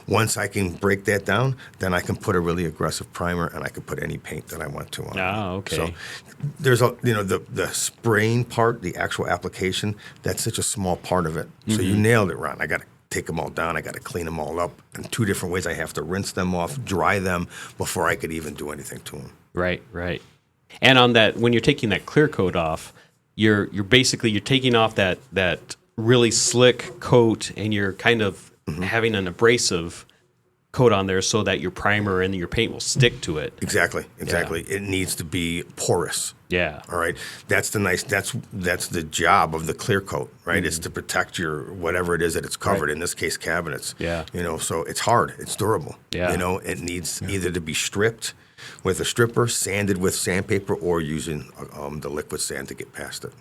Speaker 16: Once I can break that down, then I can put a really aggressive primer and I can put any paint that I want to on. So there's the spraying part, the actual application, that's such a small part of it. So you nailed it, Ron. I got to take them all down. I got to clean them all up in 2 different ways. I have to rinse them off, dry them before I could even do anything to them.
Speaker 1: Right. And on that, when you're taking that clear coat off, you're taking off that really slick coat, and you're kind of having an abrasive coat on there so that your primer and your paint will stick to it.
Speaker 16: Exactly. It needs to be porous.
Speaker 1: Yeah.
Speaker 16: All right. That's the job of the clear coat, right? It's to protect your whatever it is that it's covered. In this case, cabinets.
Speaker 1: Yeah.
Speaker 16: So it's hard. It's durable.
Speaker 1: Yeah.
Speaker 16: It needs either to be stripped with a stripper, sanded with sandpaper, or using the liquid sand to get past it.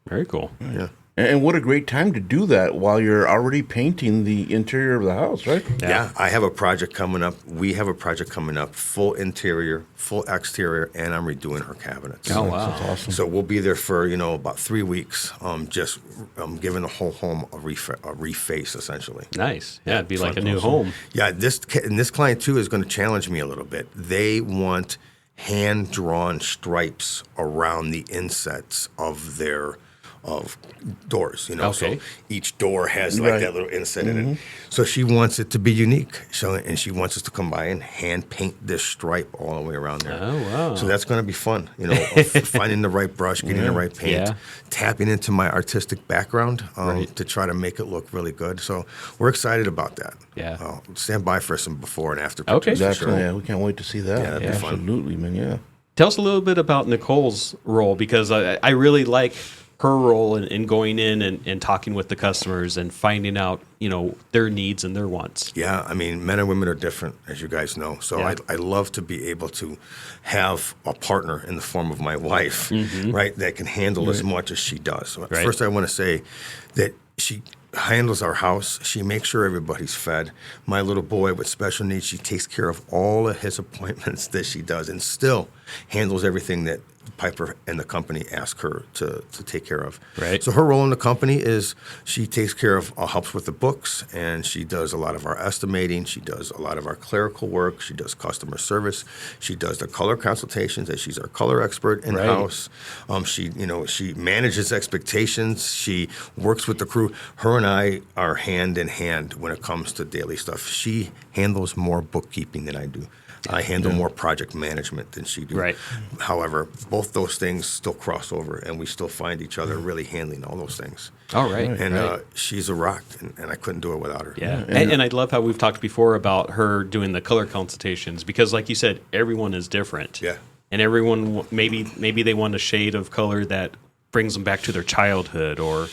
Speaker 1: Very cool.
Speaker 16: Yeah.
Speaker 2: And what a great time to do that while you're already painting the interior of the house, right?
Speaker 16: Yeah, I have a project coming up. We have a project coming up, full interior, full exterior, and I'm redoing her cabinets.
Speaker 1: Oh, wow.
Speaker 2: That's awesome.
Speaker 16: So we'll be there for, about 3 weeks, just giving the whole home a reface, essentially.
Speaker 1: Nice. Yeah, it'd be like a new home.
Speaker 16: Yeah, this client, too, is going to challenge me a little bit. They want hand-drawn stripes around the insets of their doors, So each door has like that little inset in it. So she wants it to be unique. And she wants us to come by and hand paint this stripe all the way around there.
Speaker 1: Oh, wow.
Speaker 16: So that's going to be fun, finding the right brush, getting the right paint, tapping into my artistic background to try to make it look really good. So we're excited about that.
Speaker 1: Yeah.
Speaker 16: Stand by for some before and after pictures.
Speaker 2: Exactly. Yeah, we can't wait to see that.
Speaker 16: Yeah, that'd be fun.
Speaker 2: Absolutely, man. Yeah.
Speaker 1: Tell us a little bit about Nicole's role, because I really like her role in going in and talking with the customers and finding out, their needs and their wants.
Speaker 16: Yeah, I mean, men and women are different, as you guys know. So I love to be able to have a partner in the form of my wife, right, that can handle as much as she does. So first, I want to say that she handles our house. She makes sure everybody's fed. My little boy with special needs, she takes care of all of his appointments that she does, and still handles everything that Piper and the company ask her to take care of.
Speaker 1: Right.
Speaker 16: So her role in the company is she takes care of, helps with the books, and she does a lot of our estimating. She does a lot of our clerical work. She does customer service. She does the color consultations, as she's our color expert in house. She manages expectations. She works with the crew. Her and I are hand in hand when it comes to daily stuff. She handles more bookkeeping than I do. I handle more project management than she do.
Speaker 1: Right.
Speaker 16: However, both those things still cross over, and we still find each other really handling all those things.
Speaker 1: All right.
Speaker 16: And she's a rock, and I couldn't do it without her.
Speaker 1: Yeah. And I love how we've talked before about her doing the color consultations, because, like you said, everyone is different.
Speaker 16: Yeah.
Speaker 1: And everyone, maybe they want a shade of color that brings them back to their childhood, or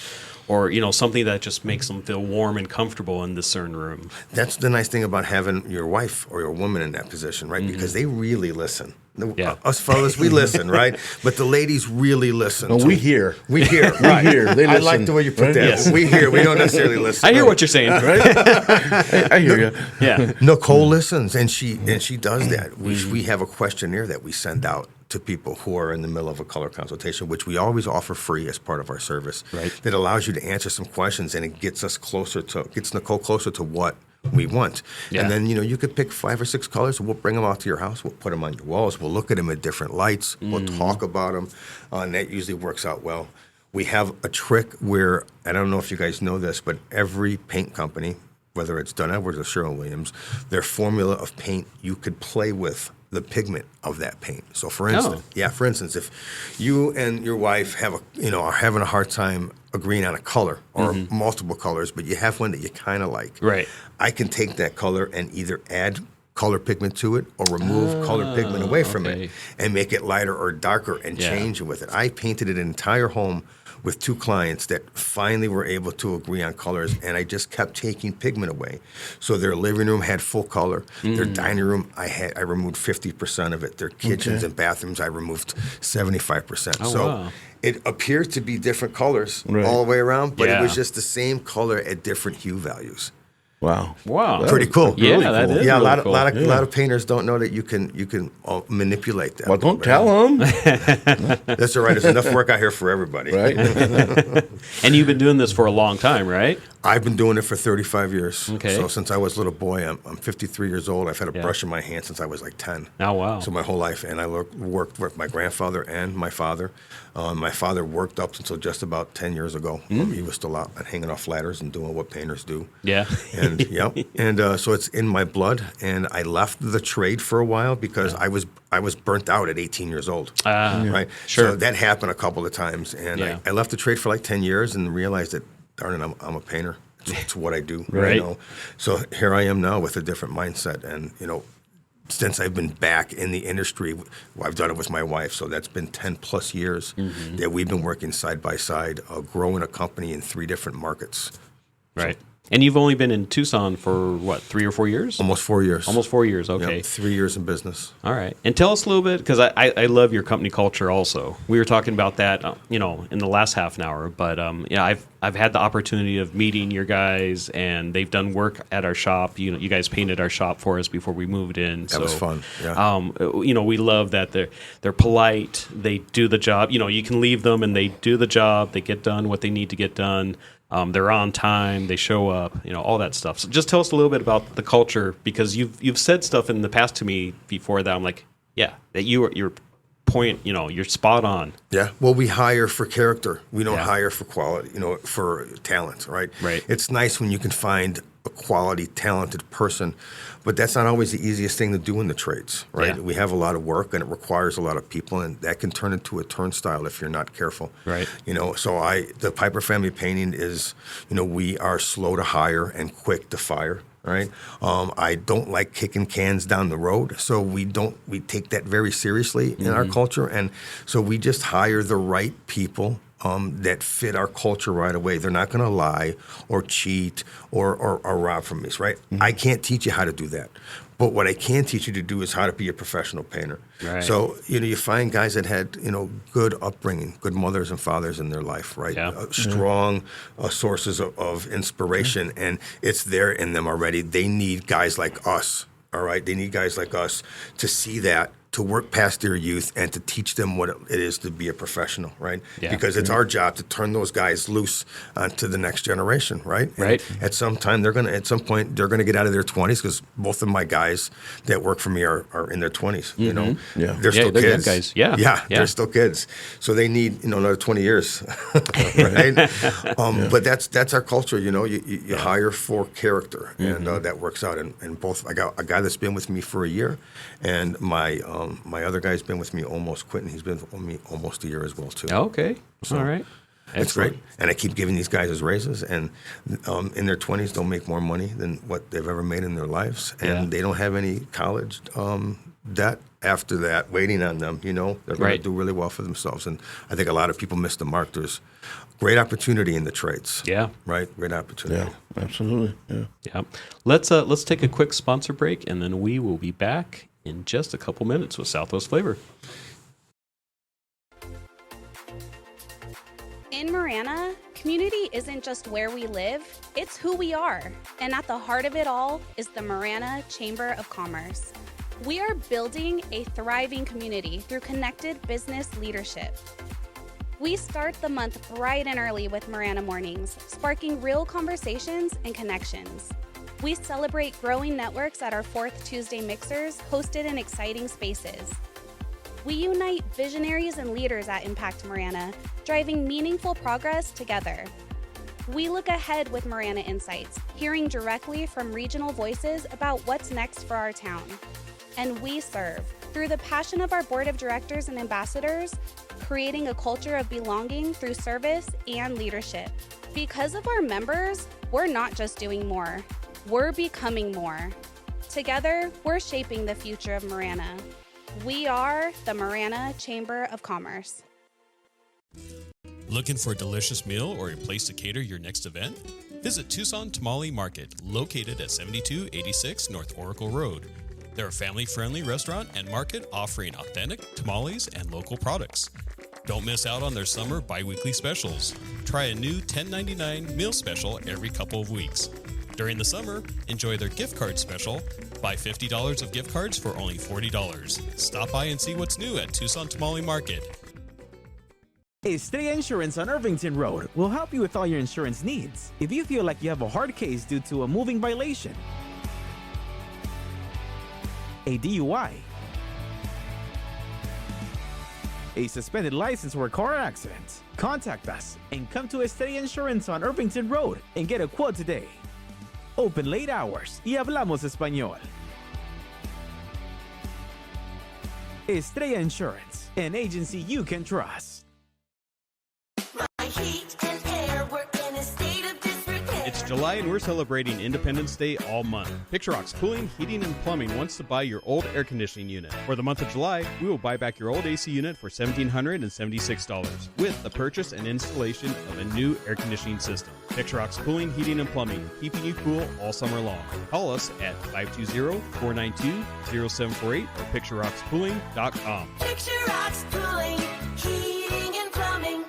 Speaker 1: or something that just makes them feel warm and comfortable in the certain room.
Speaker 16: That's the nice thing about having your wife or your woman in that position, right? Because they really listen. Us fellas, we listen, right? But the ladies really listen.
Speaker 2: No, we hear.
Speaker 16: We hear.
Speaker 2: We
Speaker 16: Right.
Speaker 2: hear. They
Speaker 16: I
Speaker 2: listen.
Speaker 16: like the way you put
Speaker 2: Right?
Speaker 16: that.
Speaker 1: Yes.
Speaker 16: We hear. We don't necessarily listen.
Speaker 1: I hear what you're saying.
Speaker 2: I hear you.
Speaker 1: Yeah.
Speaker 16: Nicole listens, and she does that. We have a questionnaire that we send out to people who are in the middle of a color consultation, which we always offer free as part of our service.
Speaker 1: Right.
Speaker 16: That allows you to answer some questions, and it gets Nicole closer to what we want.
Speaker 1: Yeah.
Speaker 16: And then, you could pick 5 or 6 colors. We'll bring them out to your house. We'll put them on your walls. We'll look at them at different lights. We'll talk about them. And that usually works out well. We have a trick where, I don't know if you guys know this, but every paint company, whether it's Dunn Edwards or Sherwin-Williams, their formula of paint, you could play with the pigment of that paint. So for instance, if you and your wife are having a hard time agreeing on a color or multiple colors, but you have one that you kind of like,
Speaker 1: Right.
Speaker 16: I can take that color and either add color pigment to it or remove color pigment away from it and make it lighter or darker and change it with it. I painted an entire home with 2 clients that finally were able to agree on colors, and I just kept taking pigment away. So their living room had full color. Their dining room, I removed 50% of it. Their kitchens and bathrooms, I removed 75%.
Speaker 1: Wow.
Speaker 16: It appears to be different colors all the way around, but it was just the same color at different hue values.
Speaker 2: Wow.
Speaker 16: Pretty cool.
Speaker 1: Yeah,
Speaker 16: really
Speaker 1: that
Speaker 16: cool.
Speaker 1: is
Speaker 16: Yeah,
Speaker 1: really cool.
Speaker 16: a lot of painters don't know that you can manipulate that.
Speaker 2: Well, don't tell them.
Speaker 16: That's all right. There's enough work out here for everybody.
Speaker 2: Right.
Speaker 1: And you've been doing this for a long time, right?
Speaker 16: I've been doing it for 35 years.
Speaker 1: Okay.
Speaker 16: So since I was a little boy, I'm 53 years old. I've had a brush in my hand since I was like 10.
Speaker 1: Oh, wow.
Speaker 16: So my whole life. And I worked with my grandfather and my father. My father worked up until just about 10 years ago. He was still out and hanging off ladders and doing what painters do.
Speaker 1: Yeah.
Speaker 16: And so it's in my blood. And I left the trade for a while because I was burnt out at 18 years old. Right.
Speaker 1: Sure.
Speaker 16: So that happened a couple of times, and I left the trade for like 10 years and realized that, darn it, I'm a painter. It's what I do.
Speaker 1: Right.
Speaker 16: So here I am now with a different mindset, and since I've been back in the industry, I've done it with my wife. So that's been 10 plus years that we've been working side by side, growing a company in 3 different markets.
Speaker 1: Right. And you've only been in Tucson for, what, 3 or 4 years?
Speaker 16: Almost 4 years.
Speaker 1: Almost 4 years, okay.
Speaker 16: Yep, 3 years in business.
Speaker 1: All right. And tell us a little bit, because I love your company culture also. We were talking about that, in the last half an hour. But, I've had the opportunity of meeting your guys, and they've done work at our shop. You guys painted our shop for us before we moved in.
Speaker 16: That was fun, yeah.
Speaker 1: We love that they're polite. They do the job. You can leave them, and they do the job. They get done what they need to get done. They're on time. They show up. All that stuff. So just tell us a little bit about the culture, because you've said stuff in the past to me before that I'm like, yeah, that your point, you're spot on.
Speaker 16: Yeah. Well, we hire for character. We don't hire for quality. For talent. Right.
Speaker 1: Right.
Speaker 16: It's nice when you can find a quality, talented person, but that's not always the easiest thing to do in the trades, right?
Speaker 1: Yeah.
Speaker 16: We have a lot of work, and it requires a lot of people, and that can turn into a turnstile if you're not careful.
Speaker 1: Right.
Speaker 16: So the Piper family painting is, we are slow to hire and quick to fire. Right. I don't like kicking cans down the road, so we take that very seriously in our culture, and so we just hire the right people that fit our culture right away. They're not going to lie or cheat or rob from us, right? I can't teach you how to do that. But what I can teach you to do is how to be a professional painter.
Speaker 1: Right.
Speaker 16: So, you find guys that had, good upbringing, good mothers and fathers in their life, right?
Speaker 1: Yeah.
Speaker 16: Strong sources of inspiration, and it's there in them already. They need guys like us, all right? They need guys like us to see that, to work past their youth, and to teach them what it is to be a professional, right?
Speaker 1: Yeah.
Speaker 16: Because it's our job to turn those guys loose to the next generation, right? And
Speaker 1: right.
Speaker 16: at some point, they're gonna get out of their 20s, because both of my guys that work for me are in their 20s.
Speaker 2: Yeah.
Speaker 16: They're still
Speaker 1: they're
Speaker 16: kids.
Speaker 1: young guys. Yeah.
Speaker 16: They're still kids. So they need another 20 years, right? But that's our culture. You hire for character, and that works out. And both, I got a guy that's been with me for a year, and my other guy's been with me almost, Quentin. He's been with me almost a year as well too.
Speaker 1: Okay.
Speaker 16: So,
Speaker 1: all right.
Speaker 16: It's great.
Speaker 1: Excellent.
Speaker 16: And I keep giving these guys as raises, and in their 20s, they'll make more money than what they've ever made in their lives. And they don't have any college debt after that waiting on them. They're going to do really well for themselves. And I think a lot of people miss the mark. There's great opportunity in the trades.
Speaker 1: Yeah.
Speaker 16: Right? Great opportunity.
Speaker 2: Yeah, absolutely.
Speaker 1: Yeah. Let's take a quick sponsor break, and then we will be back in just a couple minutes with Southwest Flavor.
Speaker 4: In Marana, community isn't just where we live, it's who we are. And at the heart of it all is the Marana Chamber of Commerce. We are building a thriving community through connected business leadership. We start the month bright and early with Marana Mornings, sparking real conversations and connections. We celebrate growing networks at our 4th Tuesday mixers, hosted in exciting spaces. We unite visionaries and leaders at Impact Marana, driving meaningful progress together. We look ahead with Marana Insights, hearing directly from regional voices about what's next for our town. And we serve through the passion of our board of directors and ambassadors, creating a culture of belonging through service and leadership. Because of our members, we're not just doing more, we're becoming more. Together, we're shaping the future of Marana. We are the Marana Chamber of Commerce.
Speaker 5: Looking for a delicious meal or a place to cater your next event? Visit Tucson Tamale Market, located at 7286 North Oracle Road. They're a family-friendly restaurant and market offering authentic tamales and local products. Don't miss out on their summer bi-weekly specials. Try a new $10.99 meal special every couple of weeks. During the summer, enjoy their gift card special. Buy $50 of gift cards for only $40. Stop by and see what's new at Tucson Tamale Market.
Speaker 6: Estrella Insurance on Irvington Road will help you with all your insurance needs. If you feel like you have a hard case due to a moving violation, a DUI, a suspended license or a car accident, contact us and come to Estrella Insurance on Irvington Road and get a quote today. Open late hours y hablamos español. Estrella Insurance, an agency you can trust.
Speaker 7: My heat and air were in a state of disrepair.
Speaker 1: It's July and we're celebrating Independence Day all month. Picture Rocks Cooling, Heating, and Plumbing wants to buy your old air conditioning unit. For the month of July, we will buy back your old AC unit for $1,776 with the purchase and installation of a new air conditioning system. Picture Rocks Cooling, Heating, and Plumbing, keeping you cool all summer long. Call us at 520-492-0748 or picturerockscooling.com.
Speaker 7: Picture Rocks Cooling, Heating and Plumbing.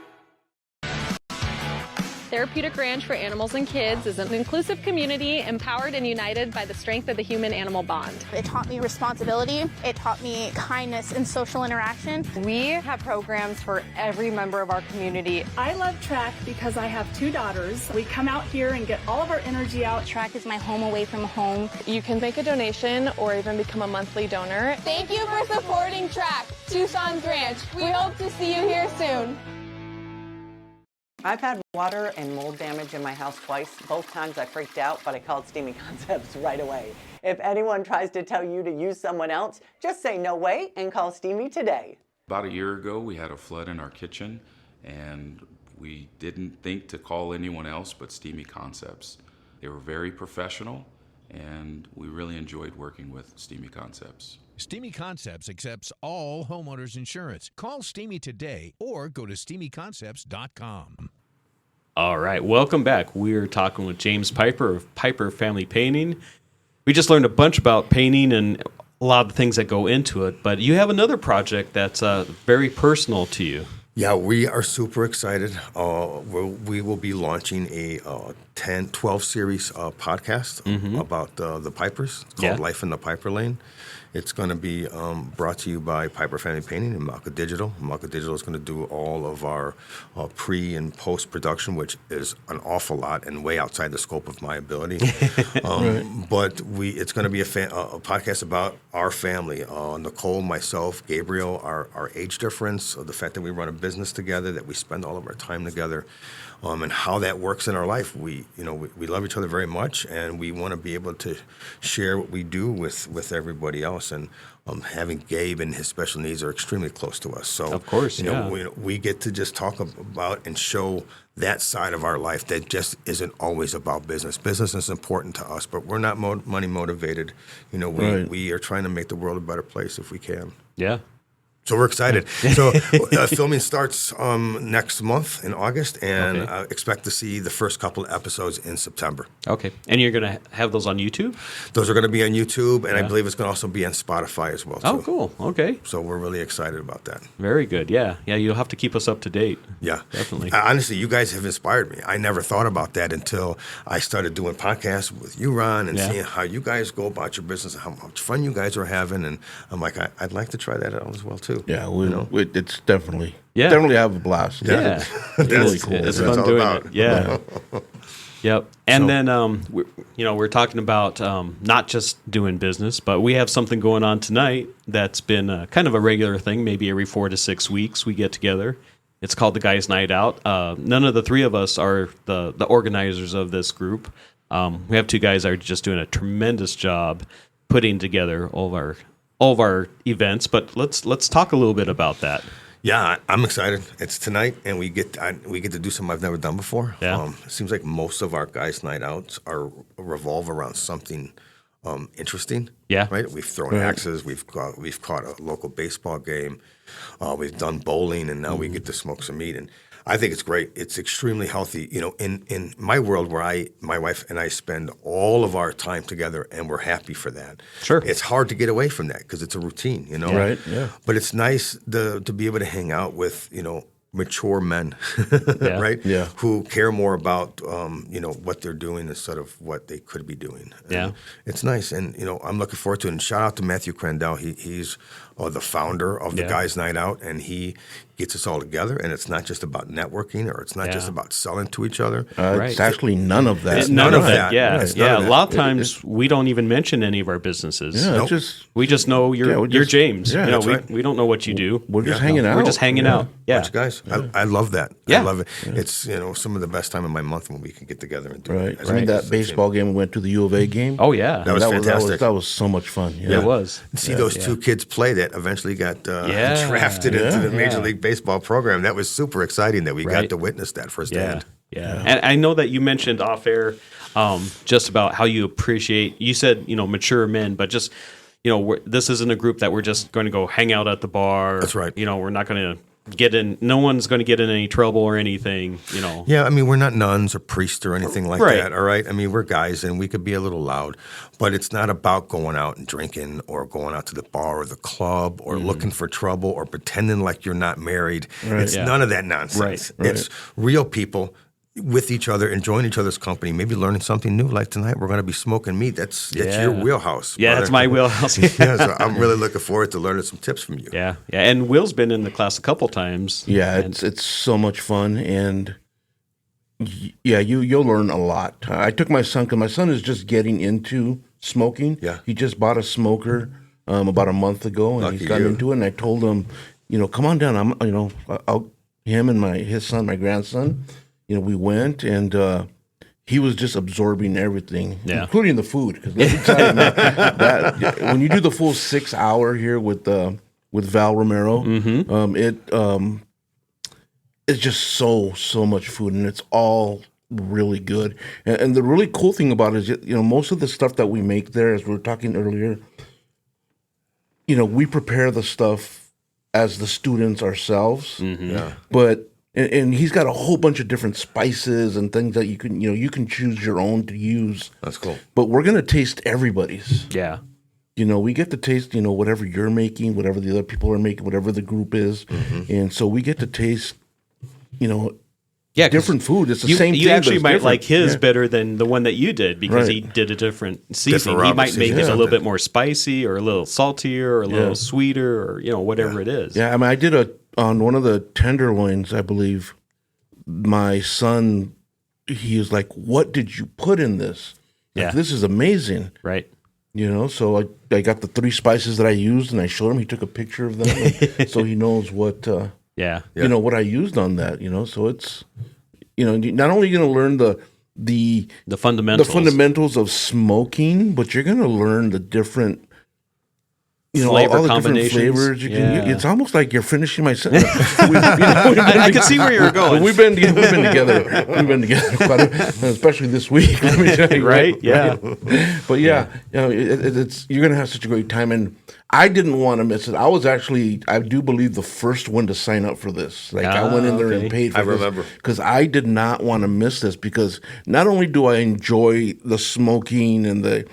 Speaker 8: Therapeutic Ranch for Animals and Kids is an inclusive community empowered and united by the strength of the human-animal bond.
Speaker 9: It taught me responsibility. It taught me kindness and social interaction.
Speaker 10: We have programs for every member of our community.
Speaker 11: I love track because I have 2 daughters. We come out here and get all of our energy out.
Speaker 9: Track is my home away from home.
Speaker 8: You can make a donation or even become a monthly donor.
Speaker 12: Thank you for supporting Track, Tucson's Ranch. We hope to see you here soon.
Speaker 13: I've had water and mold damage in my house twice. Both times I freaked out, but I called Steamy Concepts right away. If anyone tries to tell you to use someone else, just say no way and call Steamy today.
Speaker 14: About a year ago, we had a flood in our kitchen, and we didn't think to call anyone else but Steamy Concepts. They were very professional, and we really enjoyed working with Steamy Concepts.
Speaker 15: Steamy Concepts accepts all homeowners insurance. Call Steamy today or go to steamyconcepts.com.
Speaker 1: All right, welcome back. We're talking with James Piper of Piper Family Painting. We just learned a bunch about painting and a lot of the things that go into it, but you have another project that's very personal to you.
Speaker 16: Yeah, we are super excited. We will be launching a 12 series podcast about the Pipers. It's called Life in the Piper Lane. It's going to be brought to you by Piper Family Painting and Malka Digital. Malka Digital is going to do all of our pre- and post-production, which is an awful lot and way outside the scope of my ability. But it's going to be a podcast about our family. Nicole, myself, Gabriel, our age difference, the fact that we run a business together, that we spend all of our time together, and how that works in our life. We love each other very much, and we want to be able to share what we do with everybody else. us, and having Gabe and his special needs are extremely close to us. So,
Speaker 1: of course,
Speaker 16: we get to just talk about and show that side of our life that just isn't always about business. Business is important to us, but we're not money motivated. We are trying to make the world a better place if we can.
Speaker 1: Yeah.
Speaker 16: So we're excited. So filming starts next month in August, and expect to see the first couple of episodes in September.
Speaker 1: Okay. And you're going to have those on YouTube?
Speaker 16: Those are going to be on YouTube, and I believe it's going to also be on Spotify as well, too.
Speaker 1: Oh, cool. Okay.
Speaker 16: So we're really excited about that.
Speaker 1: Very good. Yeah. Yeah, you'll have to keep us up to date.
Speaker 16: Yeah.
Speaker 1: Definitely.
Speaker 16: Honestly, you guys have inspired me. I never thought about that until I started doing podcasts with you, Ron, and seeing how you guys go about your business and how much fun you guys are having. And I'm like, I'd like to try that out as well, too.
Speaker 2: Yeah, it's definitely have a blast.
Speaker 1: Yeah,
Speaker 2: it's really cool.
Speaker 1: It's fun doing it. Yeah. Yep. And then we're talking about not just doing business, but we have something going on tonight that's been kind of a regular thing. Maybe every 4 to 6 weeks we get together. It's called the Guys' Night Out. None of the three of us are the organizers of this group. We have two guys that are just doing a tremendous job putting together all of our events, but let's talk a little bit about that.
Speaker 16: Yeah, I'm excited. It's tonight, and we get to do something I've never done before.
Speaker 1: Yeah.
Speaker 16: It seems like most of our guys' night outs revolve around something interesting.
Speaker 1: Yeah,
Speaker 16: right. We've thrown axes. We've caught a local baseball game. We've done bowling, and now we get to smoke some meat. And I think it's great. It's extremely healthy. In my world where my wife and I spend all of our time together, and we're happy for that.
Speaker 1: Sure.
Speaker 16: It's hard to get away from that because it's a routine,
Speaker 2: Right, yeah.
Speaker 16: But it's nice to be able to hang out with, mature men, right?
Speaker 2: Yeah.
Speaker 16: Who care more about, what they're doing instead of what they could be doing. And
Speaker 1: yeah.
Speaker 16: It's nice. And, I'm looking forward to it. And shout out to Matthew Crandell. He's the founder of the Guys' Night Out, and he gets us all together. And it's not just about networking, or it's not just about selling to each other.
Speaker 2: It's actually none of that.
Speaker 1: It's none of that. Yeah.
Speaker 16: It's
Speaker 1: Yeah.
Speaker 16: none of
Speaker 1: A
Speaker 16: that.
Speaker 1: lot of times we don't even mention any of our businesses.
Speaker 2: Yeah,
Speaker 16: Nope.
Speaker 1: We just know you're James.
Speaker 2: Yeah, that's
Speaker 16: right.
Speaker 1: We don't know what you do.
Speaker 2: We're just hanging out.
Speaker 1: We're just hanging out. Yeah.
Speaker 16: Bunch of guys. I love that.
Speaker 1: Yeah.
Speaker 16: I love it. It's, some of the best time of my month when we can get together and do
Speaker 2: Right.
Speaker 16: it.
Speaker 2: I mean, that baseball game we went to, the U of A game.
Speaker 1: Oh, yeah.
Speaker 16: That was fantastic.
Speaker 2: That was so much fun. Yeah.
Speaker 1: It was.
Speaker 16: And see those two kids play that eventually got drafted into the Major League Baseball program. That was super exciting that we got to witness that firsthand.
Speaker 1: Yeah. And I know that you mentioned off air just about how you appreciate, you said, mature men, but just, this isn't a group that we're just going to go hang out at the bar.
Speaker 16: That's right.
Speaker 1: We're not going to no one's going to get in any trouble or anything,
Speaker 16: Yeah, I mean, we're not nuns or priests or anything like
Speaker 1: Right.
Speaker 16: that, all right? I mean, we're guys, and we could be a little loud, but it's not about going out and drinking or going out to the bar or the club or looking for trouble or pretending like you're not married.
Speaker 2: Right.
Speaker 16: It's none of that nonsense.
Speaker 2: Right.
Speaker 16: It's real people with each other, enjoying each other's company, maybe learning something new. Like tonight, we're going to be smoking meat. That's your wheelhouse.
Speaker 1: Yeah,
Speaker 16: brother.
Speaker 1: that's my wheelhouse.
Speaker 16: Yeah, so I'm really looking forward to learning some tips from you.
Speaker 1: Yeah. And Will's been in the class a couple times.
Speaker 2: Yeah, it's so much fun, and you'll learn a lot. I took my son, because my son is just getting into smoking.
Speaker 16: Yeah.
Speaker 2: He just bought a smoker about a month ago, and
Speaker 16: Lucky
Speaker 2: he's gotten
Speaker 16: you.
Speaker 2: into it. And I told him, come on down. Him and his son, my grandson, we went, and he was just absorbing everything, including the food. Because let me tell you, man, that when you do the full 6 hour here with Val Romero, it's just so much food, and it's all really good. And the really cool thing about it is, most of the stuff that we make there, as we were talking earlier, we prepare the stuff as the students ourselves.
Speaker 16: Yeah.
Speaker 2: But and he's got a whole bunch of different spices and things that you can choose your own to use.
Speaker 16: That's cool.
Speaker 2: But we're gonna taste everybody's.
Speaker 1: Yeah.
Speaker 2: We get to taste, whatever you're making, whatever the other people are making, whatever the group is, and so we get to taste, different food. It's the same thing.
Speaker 1: You actually
Speaker 2: but it's
Speaker 1: might
Speaker 2: different.
Speaker 1: like his
Speaker 2: Yeah.
Speaker 1: better than the one that you did because
Speaker 2: Right.
Speaker 1: he did a different seasoning.
Speaker 16: Different
Speaker 1: He might
Speaker 16: raw
Speaker 1: make it a
Speaker 16: seasoning.
Speaker 1: little bit more spicy or a little saltier or a little sweeter or whatever it is.
Speaker 2: Yeah, I mean, I did on one of the tenderloins, I believe. My son, he was like, "What did you put in this? Like, this is amazing."
Speaker 1: Right.
Speaker 2: So I got the 3 spices that I used, and I showed him. He took a picture of them, and so he knows what. What I used on that. So it's, not only going to learn the
Speaker 1: fundamentals.
Speaker 2: The fundamentals of smoking, but you're going to learn the different
Speaker 1: flavor
Speaker 2: all the different
Speaker 1: combinations.
Speaker 2: flavors you can. It's almost like you're finishing my sentence.
Speaker 1: I could see where you were going.
Speaker 2: We've been together. We've been together quite especially this week. Let me tell you,
Speaker 1: Right? Yeah.
Speaker 2: But it's you're gonna have such a great time, and I didn't want to miss it. I was actually, I do believe, the first one to sign up for this. Like I went in there and paid for this because I did not want to miss this, because not only do I enjoy the smoking and the,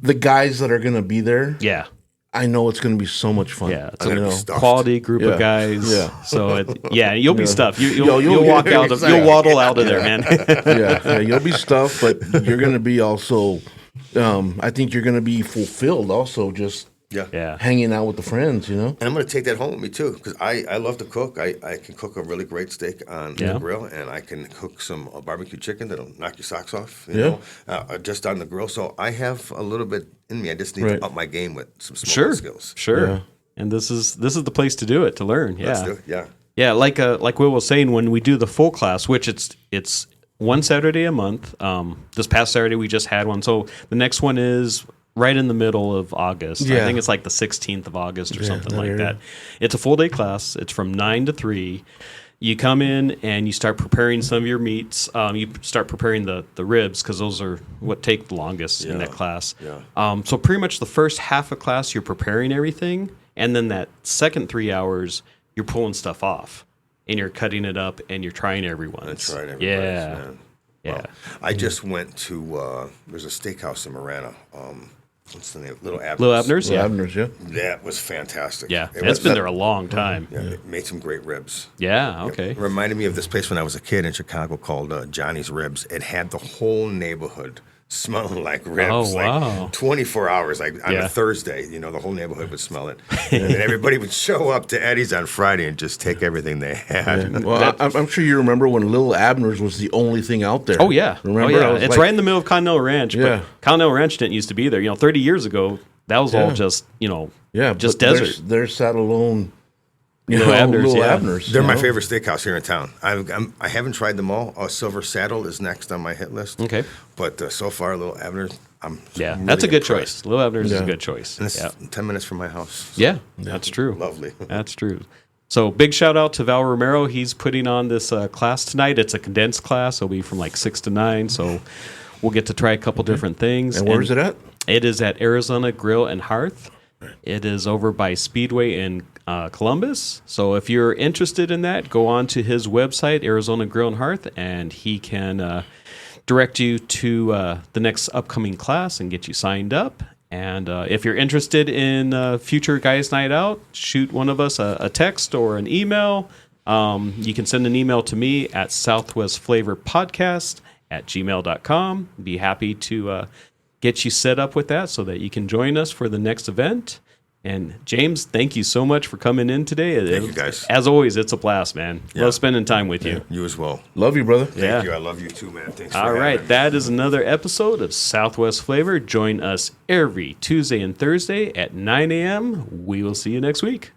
Speaker 2: the guys that are going to be there.
Speaker 1: Yeah.
Speaker 2: I know it's going to be so much fun.
Speaker 1: Yeah, it's a quality group of guys.
Speaker 2: Yeah.
Speaker 1: So you'll be stuffed. You'll walk out of, you'll waddle out of there, man.
Speaker 2: You'll be stuffed, but you're going to be also. I think you're going to be fulfilled also, just hanging out with the friends,
Speaker 16: And I'm going to take that home with me too, because I love to cook. I can cook a really great steak on the grill, and I can cook some barbecue chicken that'll knock your socks off, you know, just on the grill. So I have a little bit in me. I just need to up my game with some smoking skills.
Speaker 1: Sure. Yeah. And this is the place to do it, to learn. Yeah.
Speaker 16: Let's do it. Yeah.
Speaker 1: Yeah, like Will was saying, when we do the full class, which it's one Saturday a month. This past Saturday we just had one, so the next one is right in the middle of August. I think it's like the 16th of August or something like that. It's a full day class. It's from 9 to 3. You come in and you start preparing some of your meats. You start preparing the ribs, because those are what take the longest in that class. Yeah. So pretty much the first half of class you're preparing everything, and then that second 3 hours you're pulling stuff off. And you're cutting it up, and you're trying everyone's.
Speaker 16: Man. Yeah. Well, I just went to there's a steakhouse in Marana. What's the name? Little Abner's.
Speaker 1: Little Abner's,
Speaker 2: Little Abner's, yeah.
Speaker 16: That was fantastic.
Speaker 1: Yeah, it's been there a long time.
Speaker 16: Yeah, it made some great ribs.
Speaker 1: Yeah, okay.
Speaker 16: It reminded me of this place when I was a kid in Chicago called Johnny's Ribs. It had the whole neighborhood smelling like ribs.
Speaker 1: Oh, wow.
Speaker 16: Like 24 hours. Like on a Thursday, the whole neighborhood would smell it. And everybody would show up to Eddie's on Friday and just take everything they had.
Speaker 2: Yeah. Well, I'm sure you remember when Little Abner's was the only thing out there.
Speaker 1: Oh, yeah.
Speaker 2: Remember?
Speaker 1: Oh, yeah. It's right in the middle of Continental Ranch.
Speaker 2: Yeah.
Speaker 1: But Continental Ranch didn't used to be there. 30 years ago, that was all just, just desert.
Speaker 2: There's sat alone.
Speaker 1: Little Abner's,
Speaker 2: Abner's.
Speaker 16: They're my favorite steakhouse here in town. I haven't tried them all. Silver Saddle is next on my hit list.
Speaker 1: Okay.
Speaker 16: But so far, Little Abner's, I'm really
Speaker 1: that's a good
Speaker 16: impressed.
Speaker 1: choice. Little Abner's is a good choice.
Speaker 16: And it's 10 minutes from my house.
Speaker 1: Yeah, that's true.
Speaker 16: Lovely.
Speaker 1: That's true. So big shout out to Val Romero. He's putting on this class tonight. It's a condensed class. It'll be from like 6 to 9. So we'll get to try a couple different things.
Speaker 2: And where is it at?
Speaker 1: It is at Arizona Grill and Hearth. It is over by Speedway in Columbus. So if you're interested in that, go on to his website, Arizona Grill and Hearth, and he can direct you to the next upcoming class and get you signed up. And if you're interested in future Guys Night Out, shoot one of us a text or an email. You can send an email to me at southwestflavorpodcast@gmail.com. Be happy to get you set up with that so that you can join us for the next event. And James, thank you so much for coming in today.
Speaker 16: Thank you, guys.
Speaker 1: As always, it's a blast, man. Love spending time with you.
Speaker 16: You as well.
Speaker 2: Love you, brother.
Speaker 16: Thank you. I love you too, man. Thanks.
Speaker 1: All right, that is another episode of Southwest Flavor. Join us every Tuesday and Thursday at 9 a.m. We will see you next week.